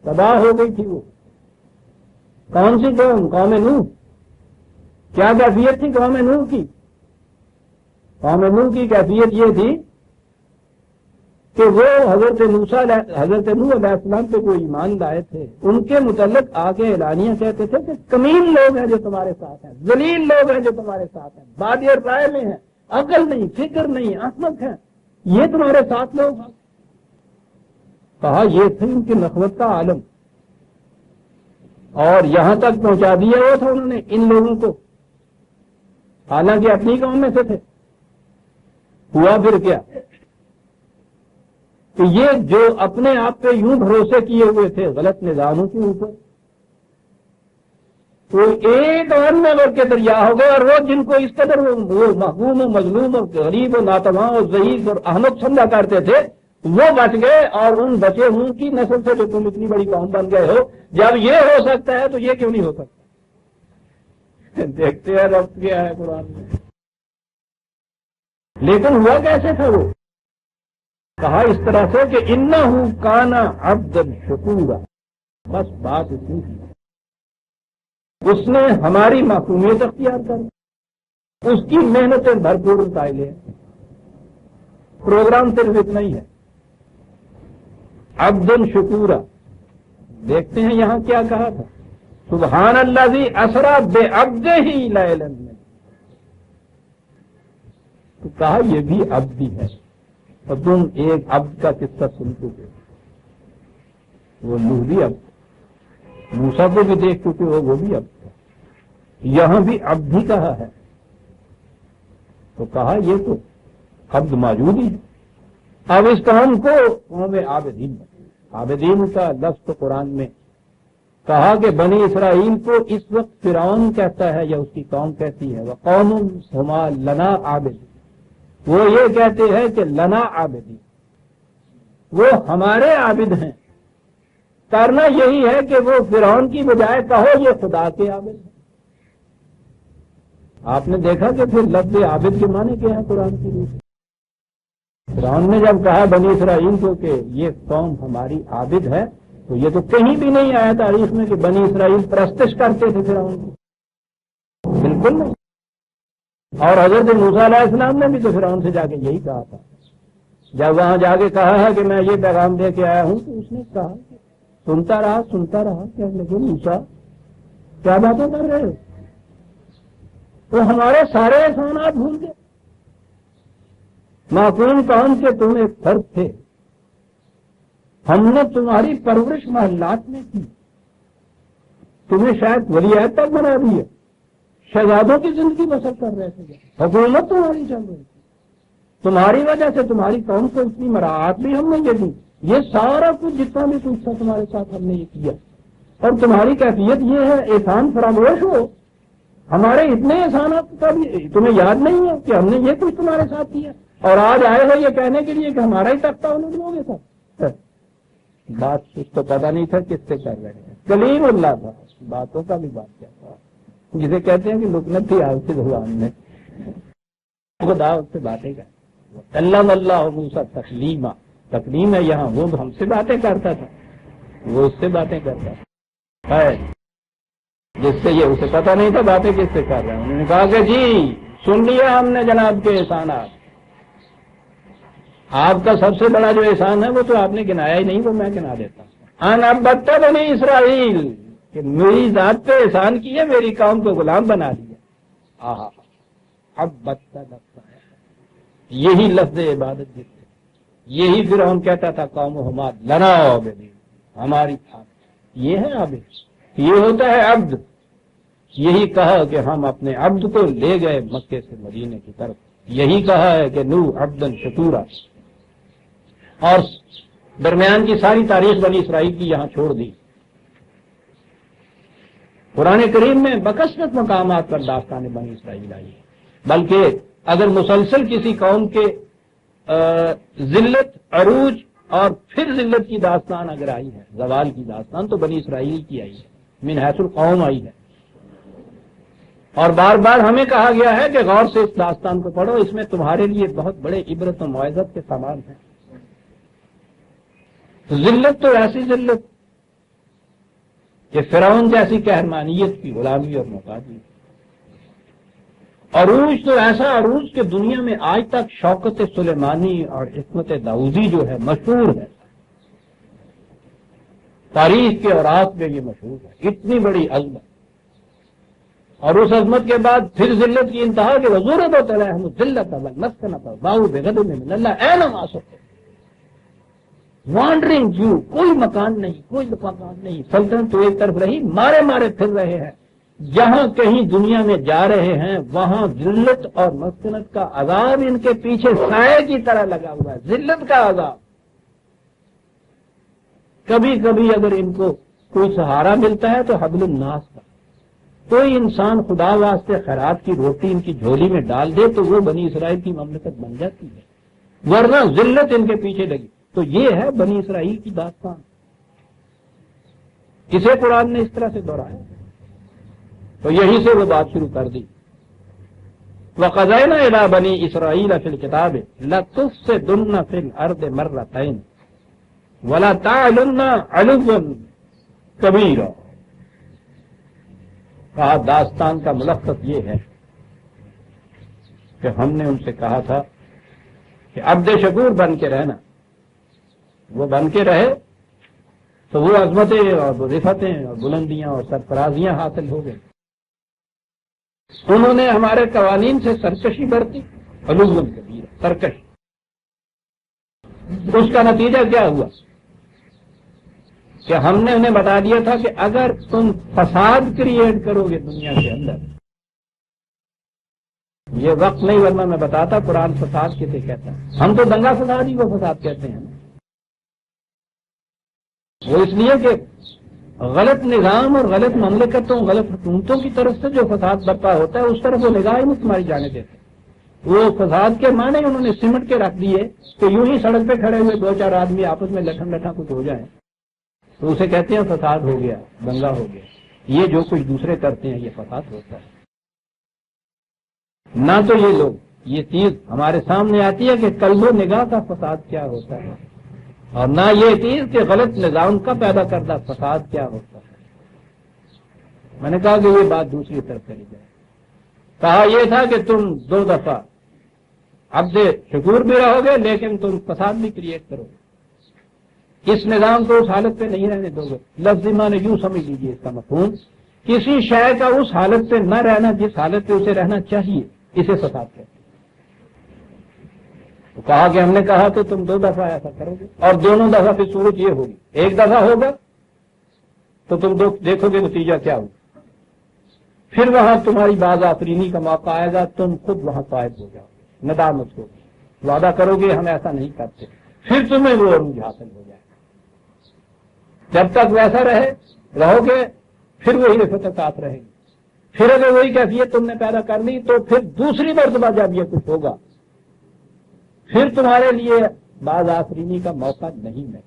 تباہ ہو گئی تھی. وہ کون سی قوم؟ قوم نوح. کیا کیفیت تھی قوم نوح کی؟ قوم نوح کی کیفیت یہ تھی کہ وہ حضرت نوح علیہ السلام پہ جو ایمان لائے تھے ان کے متعلق آ کے اعلانیہ کہتے تھے کہ کمین لوگ ہیں جو تمہارے ساتھ ہیں، ذلیل لوگ ہیں جو تمہارے ساتھ ہیں، بادی اور رائے میں ہیں، عقل نہیں، فکر نہیں، احمق ہیں، یہ تمہارے ساتھ لوگ ہیں. کہا یہ تھے ان کی نخوت کا عالم، اور یہاں تک پہنچا دیا ہوا تھا انہوں نے ان لوگوں کو حالانکہ اپنی قوم میں سے تھے. ہوا پھر کیا کہ یہ جو اپنے آپ پہ یوں بھروسے کیے ہوئے تھے غلط نظاموں کے اوپر، وہ ایک اور میں بڑھ کے دریا ہو گئے. اور وہ جن کو اس قدر وہ محکوم و مظلوم اور غریب و ناتواں اور ضعیف اور احمق سمجھا کرتے تھے، وہ بچ گئے. اور ان بچے ہوں کی نسل سے جو تم اتنی بڑی قوم بن گئے ہو، جب یہ ہو سکتا ہے تو یہ کیوں نہیں ہو سکتا؟ دیکھتے ہیں رب کیا ہے قرآن میں. لیکن ہوا کیسے تھا؟ وہ کہا اس طرح سے کہ انہو کانا عبدا شکورا. بس بات اتنی تھی، اس نے ہماری معصومیت اختیار کر، اس کی محنتیں بھرپور اٹھائے. پروگرام صرف اتنا ہی ہے، عبدا شکورا. دیکھتے ہیں یہاں کیا کہا تھا، سبحان الذی اسری بعبدہ لیلا. تو کہا یہ بھی عبد ہی ہے. اور تم ایک عبد کا قصہ سن چکے، وہ نوح بھی عبد، موسیٰ کو بھی دیکھ چکے ہو، وہ بھی عبد تھا. یہاں بھی عبد ہی کہا ہے. تو کہا یہ تو عبد موجود ہی ہے. اب اس قوم کو قوم عابدین، عابدین کا لفظ تو قرآن میں کہا کہ بنی اسرائیل کو اس وقت فرعون کہتا ہے یا اس کی قوم کہتی ہے وقوم ہما لنا عابدین. وہ یہ کہتے ہیں کہ لنا عابدین، وہ ہمارے عابد ہیں. کرنا یہی ہے کہ وہ فرعون کی بجائے کہو یہ خدا کے عابد ہیں. آپ نے دیکھا کہ پھر لفظ عابد کے معنی کیا ہے قرآن کی روح. فرعون نے جب کہا بنی اسرائیل کو کہ یہ قوم ہماری عابد ہے، تو یہ تو کہیں بھی نہیں آیا تاریخ میں کہ بنی اسرائیل پرستش کرتے تھے فرعون کی، بالکل نہیں. اور حضرت موسیٰ علیہ السلام نے بھی تو فرعون سے جا کے یہی کہا تھا. جب وہاں جا کے کہا ہے کہ میں یہ پیغام دے کے آیا ہوں، تو اس نے کہا سنتا رہا کہ لیکن موسیٰ کیا باتیں کر رہے ہو؟ تو ہمارے سارے احسانات بھول گئے. معصوم قوم کے تم ایک فرد تھے، ہم نے تمہاری پرورش محلات میں کی، تمہیں شاید ولی عہد تک بنا دی ہے، شہزادوں کی زندگی بسر کر رہے تھے، حکومت تمہاری چل رہی تھی، تمہاری وجہ سے تمہاری قوم کو اتنی مراعات بھی ہم نے یہ دی. یہ سارا کچھ جتنا بھی کچھ تھا تمہارے ساتھ ہم نے یہ کیا. اور تمہاری کیفیت یہ ہے احسان فراموش ہو. ہمارے اتنے احسانات کا بھی تمہیں یاد نہیں ہے کہ ہم نے یہ کچھ تمہارے ساتھ کیا، اور آج آئے ہو یہ کہنے کے لیے کہ ہمارا ہی تختہ الٹ لو گے سب. بات کچھ تو پتا نہیں تھا کس سے کر رہے ہیں. کلیم اللہ تھا، باتوں کا بھی بات کیا تھا، جسے کہتے ہیں کہ لکنت تھی آپ کی زبان میں، خدا اس سے باتیں کر. اللہ موسیٰ تکلیما، تکلیم ہے یہاں، وہ ہم سے باتیں کرتا تھا، وہ اس سے باتیں کرتا تھا. جس سے یہ اسے پتا نہیں تھا باتیں کس سے کر رہے ہیں. انہوں نے کہا کہ جی سن لیا ہم نے جناب کے احسانات. آپ کا سب سے بڑا جو احسان ہے وہ تو آپ نے گنایا ہی نہیں، وہ میں گنا دیتا ہوں. ان ابتا بنی اسرائیل، کہ میری ذات پہ احسان کیا، میری قوم کو غلام بنا دیا. اب بدتا لگتا ہے یہی لفظ عبادت جس سے، یہی پھر ہم کہتا تھا قوم ہمارا لنا عابدین، ہماری عابد. یہ ہے عابد، یہ ہوتا ہے عبد. یہی کہا کہ ہم اپنے عبد کو لے گئے مکے سے مدینے کی طرف. یہی کہا ہے کہ نوح عبدا شکورا. اور درمیان کی ساری تاریخ بنی اسرائیل کی یہاں چھوڑ دی. قرآن کریم میں بکثرت مقامات پر داستان بنی اسرائیل آئی ہے. بلکہ اگر مسلسل کسی قوم کے ذلت، عروج اور پھر ذلت کی داستان اگر آئی ہے، زوال کی داستان، تو بنی اسرائیل کی آئی ہے، من حیث القوم آئی ہے. اور بار بار ہمیں کہا گیا ہے کہ غور سے اس داستان کو پڑھو، اس میں تمہارے لیے بہت بڑے عبرت و موعظت کے سامان ہیں. ذلت تو ایسی ذلت کہ فرعون جیسی قہرمانیت کی غلامی اور محتاجی. عروج تو ایسا عروج کہ دنیا میں آج تک شوکت سلیمانی اور عصمت داؤدی جو ہے مشہور ہے، تاریخ کے اوراق میں یہ مشہور ہے. اتنی بڑی عظمت، اور اس عظمت کے بعد پھر ذلت کی انتہا کہ وزورت و تلہم ذلت والمسکنۃ باؤ بغضب من اللہ اینما سقط. وانڈرنگ جو، کوئی مکان نہیں، کوئی مکان نہیں، سلطنت تو ایک طرف رہی، مارے مارے پھر رہے ہیں جہاں کہیں دنیا میں جا رہے ہیں وہاں ذلت اور مسکنت کا عذاب ان کے پیچھے سائے کی طرح لگا ہوا ہے، ذلت کا عذاب۔ کبھی کبھی اگر ان کو کوئی سہارا ملتا ہے تو حبل الناس کا، کوئی انسان خدا واسطے خیرات کی روٹی ان کی جھولی میں ڈال دے تو وہ بنی اسرائیل کی مملکت بن جاتی ہے، ورنہ ذلت ان کے پیچھے لگی۔ تو یہ ہے بنی اسرائیل کی داستان، اسے قرآن نے اس طرح سے دہرایا، تو یہیں سے وہ بات شروع کر دی۔ وَقَضَيْنَا إِلَىٰ بَنِي إِسْرَائِيلَ فِي الْكِتَابِ لَتُفْسِدُنَّ فِي الْأَرْضِ مَرَّتَيْنِ وَلَا تَعْلُنَّ عُلُوًّا كَبِيرًا۔ کہا داستان کا ملخص یہ ہے کہ ہم نے ان سے کہا تھا کہ عبد شکور بن کے رہنا، وہ بن کے رہے تو وہ عظمتیں اور رفتیں اور بلندیاں اور سرفرازیاں حاصل ہو گئی۔ انہوں نے ہمارے قوانین سے سرکشی برتی، علوم کبیر، سرکشی۔ اس کا نتیجہ کیا ہوا کہ ہم نے انہیں بتا دیا تھا کہ اگر تم فساد کریٹ کرو گے دنیا کے اندر، یہ وقت نہیں ورنہ میں بتاتا قرآن فساد کسے کہتا ہے، ہم تو دنگا فساد ہی وہ فساد کہتے ہیں، وہ اس لیے کہ غلط نظام اور غلط مملکتوں، غلط حکومتوں کی طرف سے جو فساد برپا ہوتا ہے اس طرف وہ نگاہ ہی نہیں تمہاری جانے دیتے۔ وہ فساد کے معنی انہوں نے سمٹ کے رکھ دیے کہ یوں ہی سڑک پہ کھڑے ہوئے دو چار آدمی آپس میں لٹھن لٹھا کچھ ہو جائیں تو اسے کہتے ہیں فساد ہو گیا، دنگا ہو گیا۔ یہ جو کچھ دوسرے کرتے ہیں یہ فساد ہوتا ہے۔ نہ تو یہ لوگ یہ چیز ہمارے سامنے آتی ہے کہ قلب و نگاہ کا فساد کیا ہوتا ہے، اور نہ یہ چیز کہ غلط نظام کا پیدا کردہ فساد کیا ہوتا ہے۔ میں نے کہا کہ یہ بات دوسری طرف چلی جائے۔ کہا یہ تھا کہ تم 2 دفعہ عبد شکور بھی رہو گے لیکن تم فساد بھی کریٹ کرو گے، اس نظام کو اس حالت پہ نہیں رہنے دو گے۔ لفظی معنی یوں سمجھ لیجیے اس کا مفہوم، کسی شے کا اس حالت پہ نہ رہنا جس حالت پہ اسے رہنا چاہیے، اسے فساد کہتے ہیں۔ تو کہا کہ ہم نے کہا تو تم 2 دفعہ ایسا کرو گے، اور دونوں دفعہ پھر صورت یہ ہوگی، ایک دفعہ ہوگا تو تم دیکھو گے نتیجہ کیا ہوگا، پھر وہاں تمہاری باز آفرینی کا موقع آئے گا، تم خود وہاں قائد ہو جاؤ گے، ندامت ہوگی، وعدہ کرو گے ہم ایسا نہیں کرتے، پھر تمہیں وہ عروج حاصل ہو جائے گا۔ جب تک ویسا رہو گے پھر وہی رفتقات رہے گی، پھر اگر وہی کیفیت تم نے پیدا کر لی تو پھر دوسری مرتبہ جب یہ کچھ ہوگا پھر تمہارے لیے باز آفرینی کا موقع نہیں ملے گا۔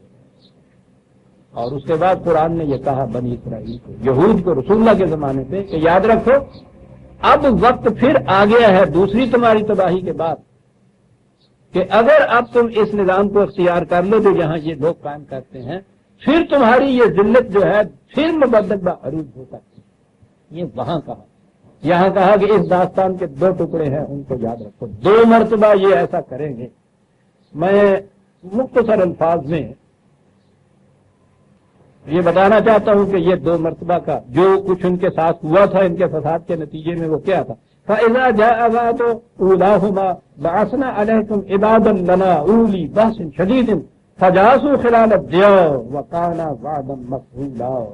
اور اس کے بعد قرآن نے یہ کہا بنی اسرائیل کو، یہود کو رسول اللہ کے زمانے پہ کہ یاد رکھو اب وقت پھر آ گیا ہے دوسری تمہاری تباہی کے بعد، کہ اگر اب تم اس نظام کو اختیار کر لو جو یہاں یہ لوگ قائم کرتے ہیں، پھر تمہاری یہ ذلت جو ہے پھر مبدل عروج ہو سکتی ہے۔ یہ وہاں کہا، یہاں کہا کہ اس داستان کے 2 ٹکڑے ہیں ان کو یاد رکھو، 2 مرتبہ یہ ایسا کریں گے۔ میں مختصر الفاظ میں یہ بتانا چاہتا ہوں کہ یہ 2 مرتبہ کا جو کچھ ان کے ساتھ ہوا تھا ان کے فساد کے نتیجے میں وہ کیا تھا۔ فَإِذَا جَاءَ وَعْدُ أُولَاهُمَا بَعَثْنَا عَلَيْكُمْ عِبَادًا لَنَا أُولِي بَأْسٍ شَدِيدٍ فَجَاسُوا خِلَالَ الدِّيَارِ وَكَانَ وَعْدًا مَفْعُولًا۔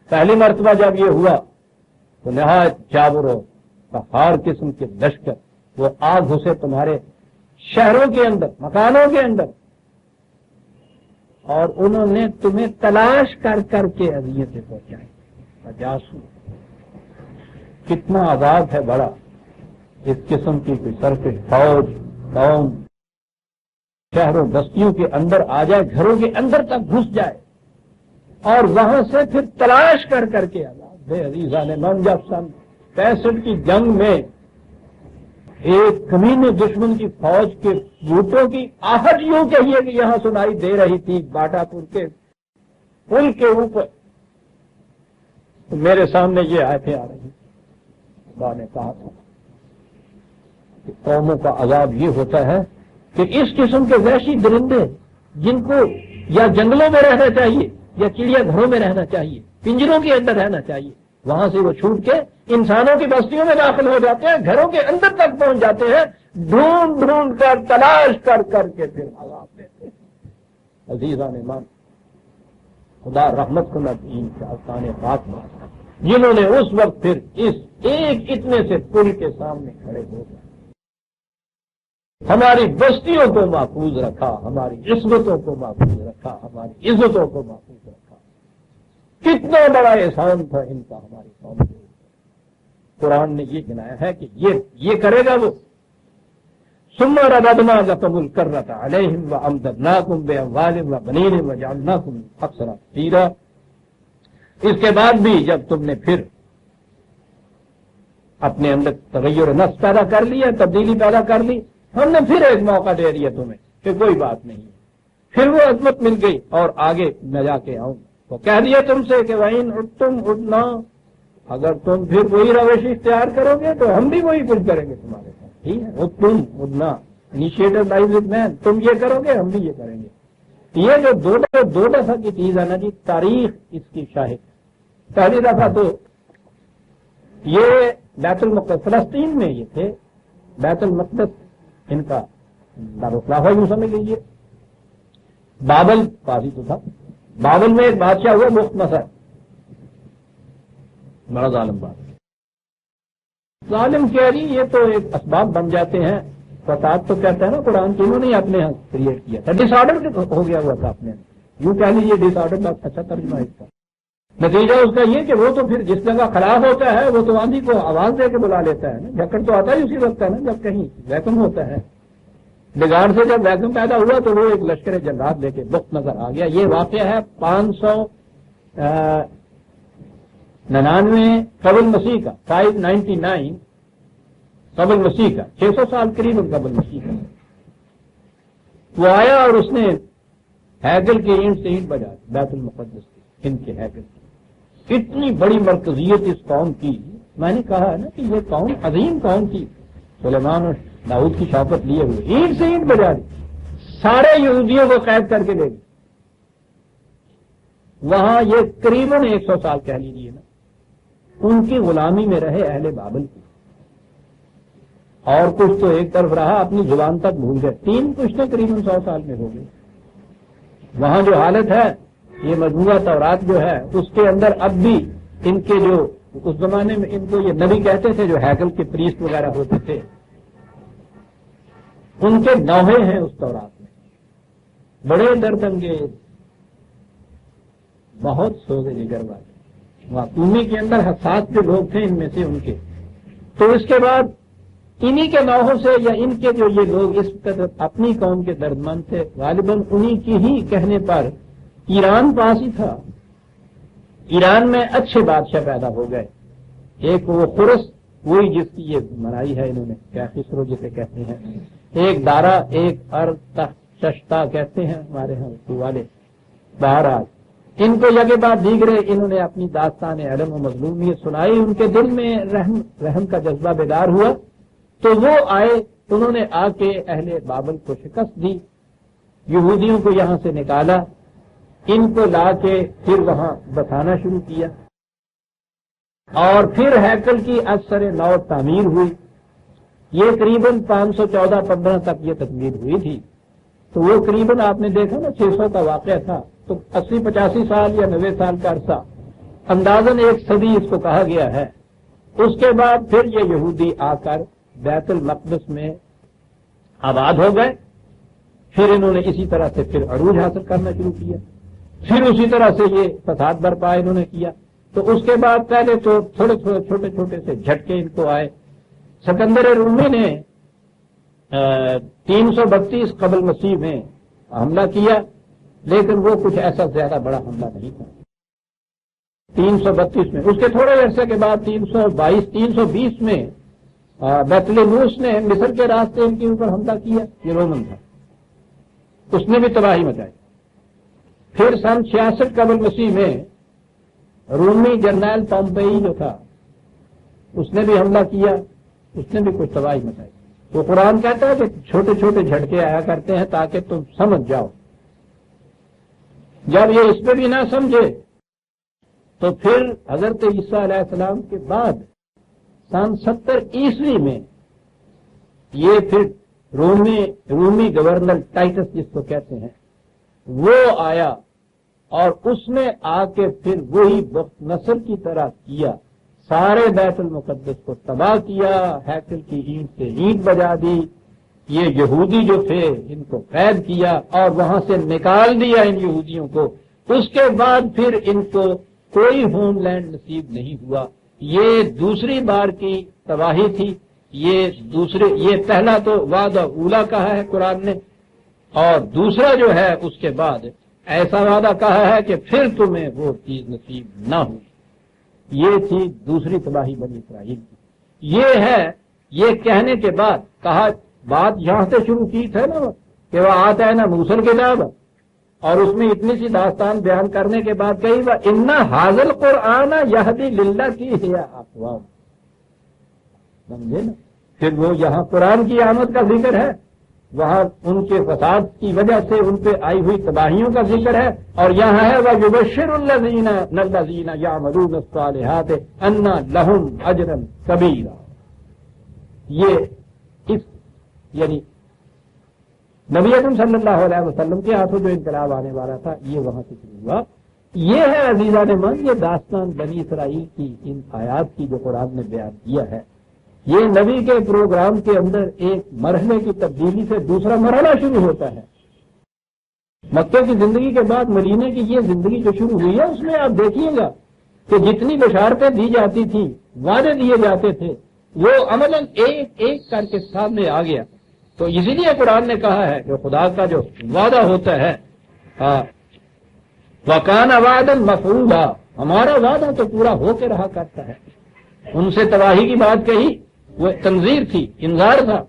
پہلی مرتبہ جب یہ ہوا تو نہایت جابر و قہار قسم کے لشکر وہ آگ گھسے تمہارے شہروں کے اندر، مکانوں کے اندر، اور انہوں نے تمہیں تلاش کر کر کے اذیتیں پہنچائی۔ جاسو کتنا عذاب ہے بڑا، اس قسم کی کوئی سرکش فوج قوم شہروں بستیوں کے اندر آ جائے، گھروں کے اندر تک گھس جائے اور وہاں سے پھر تلاش کر کر کے عذاب۔ بے عزیزان من جب سن 65 کی جنگ میں ایک کمینے دشمن کی فوج کے بوٹوں کی آہٹ یوں کہیے کہ یہاں سنائی دے رہی تھی باٹا پور کے پل کے اوپر، تو میرے سامنے یہ آیتیں آ رہی، خدا نے کہا تھا کہ قوموں کا عذاب یہ ہوتا ہے کہ اس قسم کے وحشی درندے جن کو یا جنگلوں میں رہنا چاہیے یا چڑیا گھروں میں رہنا چاہیے، پنجروں کے اندر رہنا چاہیے، وہاں سے وہ چھوٹ کے انسانوں کی بستیوں میں داخل ہو جاتے ہیں، گھروں کے اندر تک پہنچ جاتے ہیں، ڈھونڈ ڈھونڈ کر تلاش کر کر کے پھر عذاب دیتے ہیں۔ عزیزان ایمان، خدا رحمت کو نہ دین کا آسان بات بات جنہوں نے اس وقت پھر اس ایک اتنے سے پل کے سامنے کھڑے ہو گئے، ہماری بستیوں کو محفوظ رکھا، ہماری عصمتوں کو محفوظ رکھا، ہماری عزتوں کو محفوظ رکھا۔ کتنا بڑا احسان تھا ان کا ہماری قوم کے۔ قرآن نے یہ گنایا ہے کہ یہ کرے گا وہ۔ ثم رددنا لكم الكرة عليهم وأمددناكم بأموال وبنين وجعلناكم أكثر نفيرا۔ اس کے بعد بھی جب تم نے پھر اپنے اندر تغیر نفس پیدا کر لیا، تبدیلی پیدا کر لی، ہم نے پھر ایک موقع دے دیا تمہیں کہ کوئی بات نہیں ہے۔ پھر وہ عظمت مل گئی اور آگے میں جا کے آؤں تو کہہ دیا تم سے کہ وَإِنْ عُدْتُمْ عُدْنَا، اگر تم پھر وہی روش اختیار کرو گے تو ہم بھی وہی کچھ کریں گے تمہارے ساتھ۔ ٹھیک ہے، عُدْتُمْ عُدْنَا، انیشیٹو لائز وتھ مین، تم یہ کرو گے ہم بھی یہ کریں گے۔ یہ جو دو دفعہ کی چیز ہے نا جی، تاریخ اس کی شاہد ہے۔ پہلی دفعہ تو یہ بیت المقدس فلسطین میں یہ تھے، بیت المقدس ان کا دارالخلافہ یوں سمجھ لیجیے۔ بابل قاضی تو تھا، بابل میں ایک بادشاہ ہوا مفت مسر، بڑا ظالم بات۔ ظالم کہہ رہی یہ تو ایک اسباب بن جاتے ہیں، فساد تو کہتا ہے نا قرآن کہ انہوں نے اپنے ہاں کریٹ کیا تھا، ڈس آرڈر ہو گیا ہوا تھا اپنے، یوں کہہ لیجیے ڈس آرڈر کا اچھا ترجمہ ہے اس کا۔ نتیجہ اس کا یہ کہ وہ تو پھر جس جگہ خراب ہوتا ہے وہ تو آندھی کو آواز دے کے بلا لیتا ہے نا، جھکڑ تو آتا ہی اسی وقت ہے نا جب کہیں ویکم ہوتا ہے۔ بگاڑ سے جب ویکم پیدا ہوا تو وہ ایک لشکر جلاد لے کے بخت نظر آ گیا۔ یہ واقعہ ہے 599 قبل مسیح کا، 599 قبل مسیح کا، 600 سال قریب قبل مسیح کا۔ وہ آیا اور اس نے ہیکل کی اینٹ سے اینٹ بجا بیت المقدس کی، ان کے ہیکل کی۔ اتنی بڑی مرکزیت اس قوم کی، میں نے کہا ہے نا کہ یہ قوم عظیم قوم تھی، سلیمان اور داؤد کی شوکت لیے ہوئے، اینٹ سے اینٹ بجا دی، سارے یہودیوں کو قید کر کے لے گئی۔ وہاں یہ قریباً 100 سال کہہ لیجیے نا ان کی غلامی میں رہے اہل بابل کی، اور کچھ تو ایک طرف رہا اپنی زبان تک بھول گئے، 3 کشتے قریباً 100 سال میں ہو گئے۔ وہاں جو حالت ہے یہ مجموعہ تورات جو ہے اس کے اندر اب بھی ان کے جو اس زمانے میں ان کو یہ نبی کہتے تھے، جو ہیکل کے پریسٹ وغیرہ ہوتے تھے، ان کے نوحے ہیں اس تورات میں، بڑے درد انگیز، بہت سوزے جگر والے، معصومی کے اندر حساس جو لوگ تھے ان میں سے ان کے۔ تو اس کے بعد انہی کے نوحوں سے یا ان کے جو یہ لوگ اس قدر اپنی قوم کے دردمند تھے، غالباً انہی کی ہی کہنے پر ایران پاس ہی تھا، ایران میں اچھے بادشاہ پیدا ہو گئے۔ ایک وہ خرس، وہی جس کی یہ منائی ہے انہوں نے، کیا خسرو جسے کہتے ہیں، ایک دارا، ایک ارتشتا کہتے ہیں ہمارے ہاں اردو والے۔ بہرحال ان کو یکے بعد دیگرے انہوں نے اپنی داستان علم و مظلومیت سنائی، ان کے دل میں رحم کا جذبہ بیدار ہوا، تو وہ آئے، انہوں نے آ کے اہل بابل کو شکست دی، یہودیوں کو یہاں سے نکالا، ان کو لا کے پھر وہاں بسانا شروع کیا، اور پھر ہیکل کی اثر نو تعمیر ہوئی۔ یہ قریباً 514-15 تک یہ تکمیل ہوئی تھی، تو وہ قریباً آپ نے دیکھا نا 600 کا واقعہ تھا، تو 80-85 سال یا 90 سال کا عرصہ، اندازاً 1 صدی اس کو کہا گیا ہے۔ اس کے بعد پھر یہ یہودی آ کر بیت المقدس میں آباد ہو گئے، پھر انہوں نے اسی طرح سے پھر عروج حاصل کرنا شروع کیا، پھر اسی طرح سے یہ فساد برپا انہوں نے کیا۔ تو اس کے بعد پہلے تو تھوڑے چھوٹے چھوٹے سے جھٹکے ان کو آئے۔ سکندر رومی نے 332 قبل مسیح میں حملہ کیا، لیکن وہ کچھ ایسا زیادہ بڑا حملہ نہیں تھا 332 میں۔ اس کے تھوڑے عرصے کے بعد 320 میں بیتلموس نے مصر کے راستے ان کے اوپر حملہ کیا، یہ رومن تھا، اس نے بھی تباہی مچائی۔ پھر سن 66 قبل مسیح میں رومی جرنیل پومپئی جو تھا اس نے بھی حملہ کیا، اس نے بھی کچھ تباہی مچائی۔ تو قرآن کہتا ہے کہ چھوٹے چھوٹے جھٹکے آیا کرتے ہیں تاکہ تم سمجھ جاؤ۔ جب یہ اس پہ بھی نہ سمجھے تو پھر حضرت عیسیٰ علیہ السلام کے بعد سن 70 عیسوی میں یہ پھر رومی گورنر ٹائٹس جس کو کہتے ہیں وہ آیا، اور اس نے آ کے پھر وہی بخت نصر کی طرح کیا، سارے بیت المقدس کو تباہ کیا، ہیکل کی اینٹ سے اینٹ بجا دی، یہ یہودی جو تھے ان کو قید کیا اور وہاں سے نکال دیا ان یہودیوں کو۔ اس کے بعد پھر ان کو کوئی ہوم لینڈ نصیب نہیں ہوا۔ یہ دوسری بار کی تباہی تھی۔ یہ پہلا تو وعدہ اولا کہا ہے قرآن نے، اور دوسرا جو ہے اس کے بعد ایسا وعدہ کہا ہے کہ پھر تمہیں وہ چیز نصیب نہ ہو۔ یہ تھی دوسری تباہی بنی اسرائیل کی۔ یہ ہے، یہ کہنے کے بعد کہا، بات یہاں سے شروع کی تھے نا کہ وہ آتا ہے نا موسیٰ کتاب، اور اس میں اتنی سی داستان بیان کرنے کے بعد کہی وہ اِنَّ هَٰذَا الْقُرْآنَ يَهْدِي لِلَّتِي هِيَ أَقْوَمُ، سمجھے نا؟ پھر وہ یہاں قرآن کی آمد کا ذکر ہے، وہاں ان کے فساد کی وجہ سے ان پہ آئی ہوئی تباہیوں کا ذکر ہے، اور یہاں ہے وَيُبَشِّرُ الَّذِينَ يَعْمَلُونَ الصَّالِحَاتِ أَنَّ لَهُمْ أَجْرًا كَبِيرًا۔ یہ اس یعنی نبی اکرم صلی اللہ علیہ وسلم کے ہاتھوں جو انقلاب آنے والا تھا یہ وہاں سے شروع ہوا۔ یہ ہے عزیزان من، یہ داستان بنی اسرائیل کی ان آیات کی جو قرآن نے بیان کیا ہے۔ یہ نبی کے پروگرام کے اندر ایک مرحلے کی تبدیلی سے دوسرا مرحلہ شروع ہوتا ہے۔ مکے کی زندگی کے بعد مدینے کی یہ زندگی جو شروع ہوئی ہے، اس میں آپ دیکھیے گا کہ جتنی بشارتیں دی جاتی تھیں، وعدے دیے جاتے تھے، وہ عملاً ایک ایک کر کے سامنے آ گیا۔ تو اسی لیے قرآن نے کہا ہے کہ خدا کا جو وعدہ ہوتا ہے، وَكَانَ وَعْدًا مَفْعُولًا، ہمارا وعدہ تو پورا ہو کے رہا کرتا ہے۔ ان سے تباہی کی بات کہی، وہ تنذیر تھی، انذار تھا،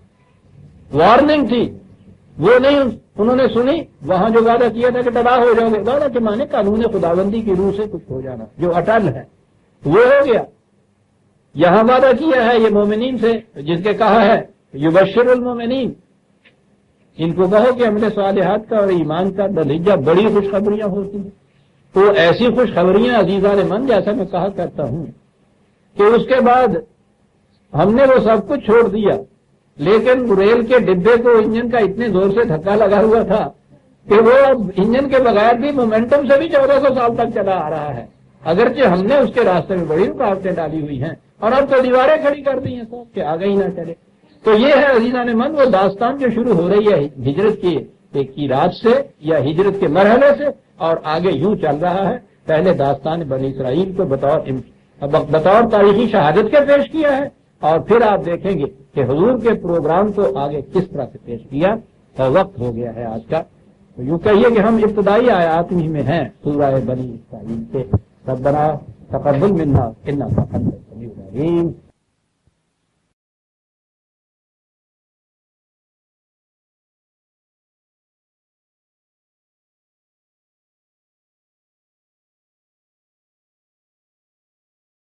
وارننگ تھی، وہ نہیں انہوں نے سنی۔ وہاں جو وعدہ کیا تھا کہ تباہ ہو جاؤ گے، وعدہ کے معنی قانون خداوندی کی روح سے کچھ ہو جانا جو اٹل ہے، وہ ہو گیا۔ یہاں وعدہ کیا ہے یہ مومنین سے، جس کے کہا ہے یبشر المومنین، ان کو کہو کہ عمل صالحات کا اور ایمان کا نتیجہ بڑی خوشخبریاں ہوتی ہیں۔ تو ایسی خوشخبریاں عزیزان من، جیسا میں کہا کرتا ہوں کہ اس کے بعد ہم نے وہ سب کچھ چھوڑ دیا، لیکن ریل کے ڈبے کو انجن کا اتنے زور سے دھکا لگا ہوا تھا کہ وہ اب انجن کے بغیر بھی مومنٹم سے بھی 1400 سال تک چلا آ رہا ہے، اگرچہ ہم نے اس کے راستے میں بڑی رکاوٹیں ڈالی ہوئی ہیں اور اب تو دیواریں کھڑی کر دی ہیں سب کہ آگے ہی نہ چلے۔ تو یہ ہے عزیزان من وہ داستان جو شروع ہو رہی ہے ہجرت کی رات سے یا ہجرت کے مرحلے سے، اور آگے یوں چل رہا ہے۔ پہلے داستان بنی اسرائیل کو بطور تاریخی شہادت کے پیش کیا ہے، اور پھر آپ دیکھیں گے کہ حضور کے پروگرام کو آگے کس طرح سے پیش کیا۔ تو وقت ہو گیا ہے آج کا، تو یوں کہیے کہ ہم ابتدائی آیات ہی میں ہیں سورہ بنی اسرائیل کے۔ ربنا تقبل منا انک انت السمیع العلیم۔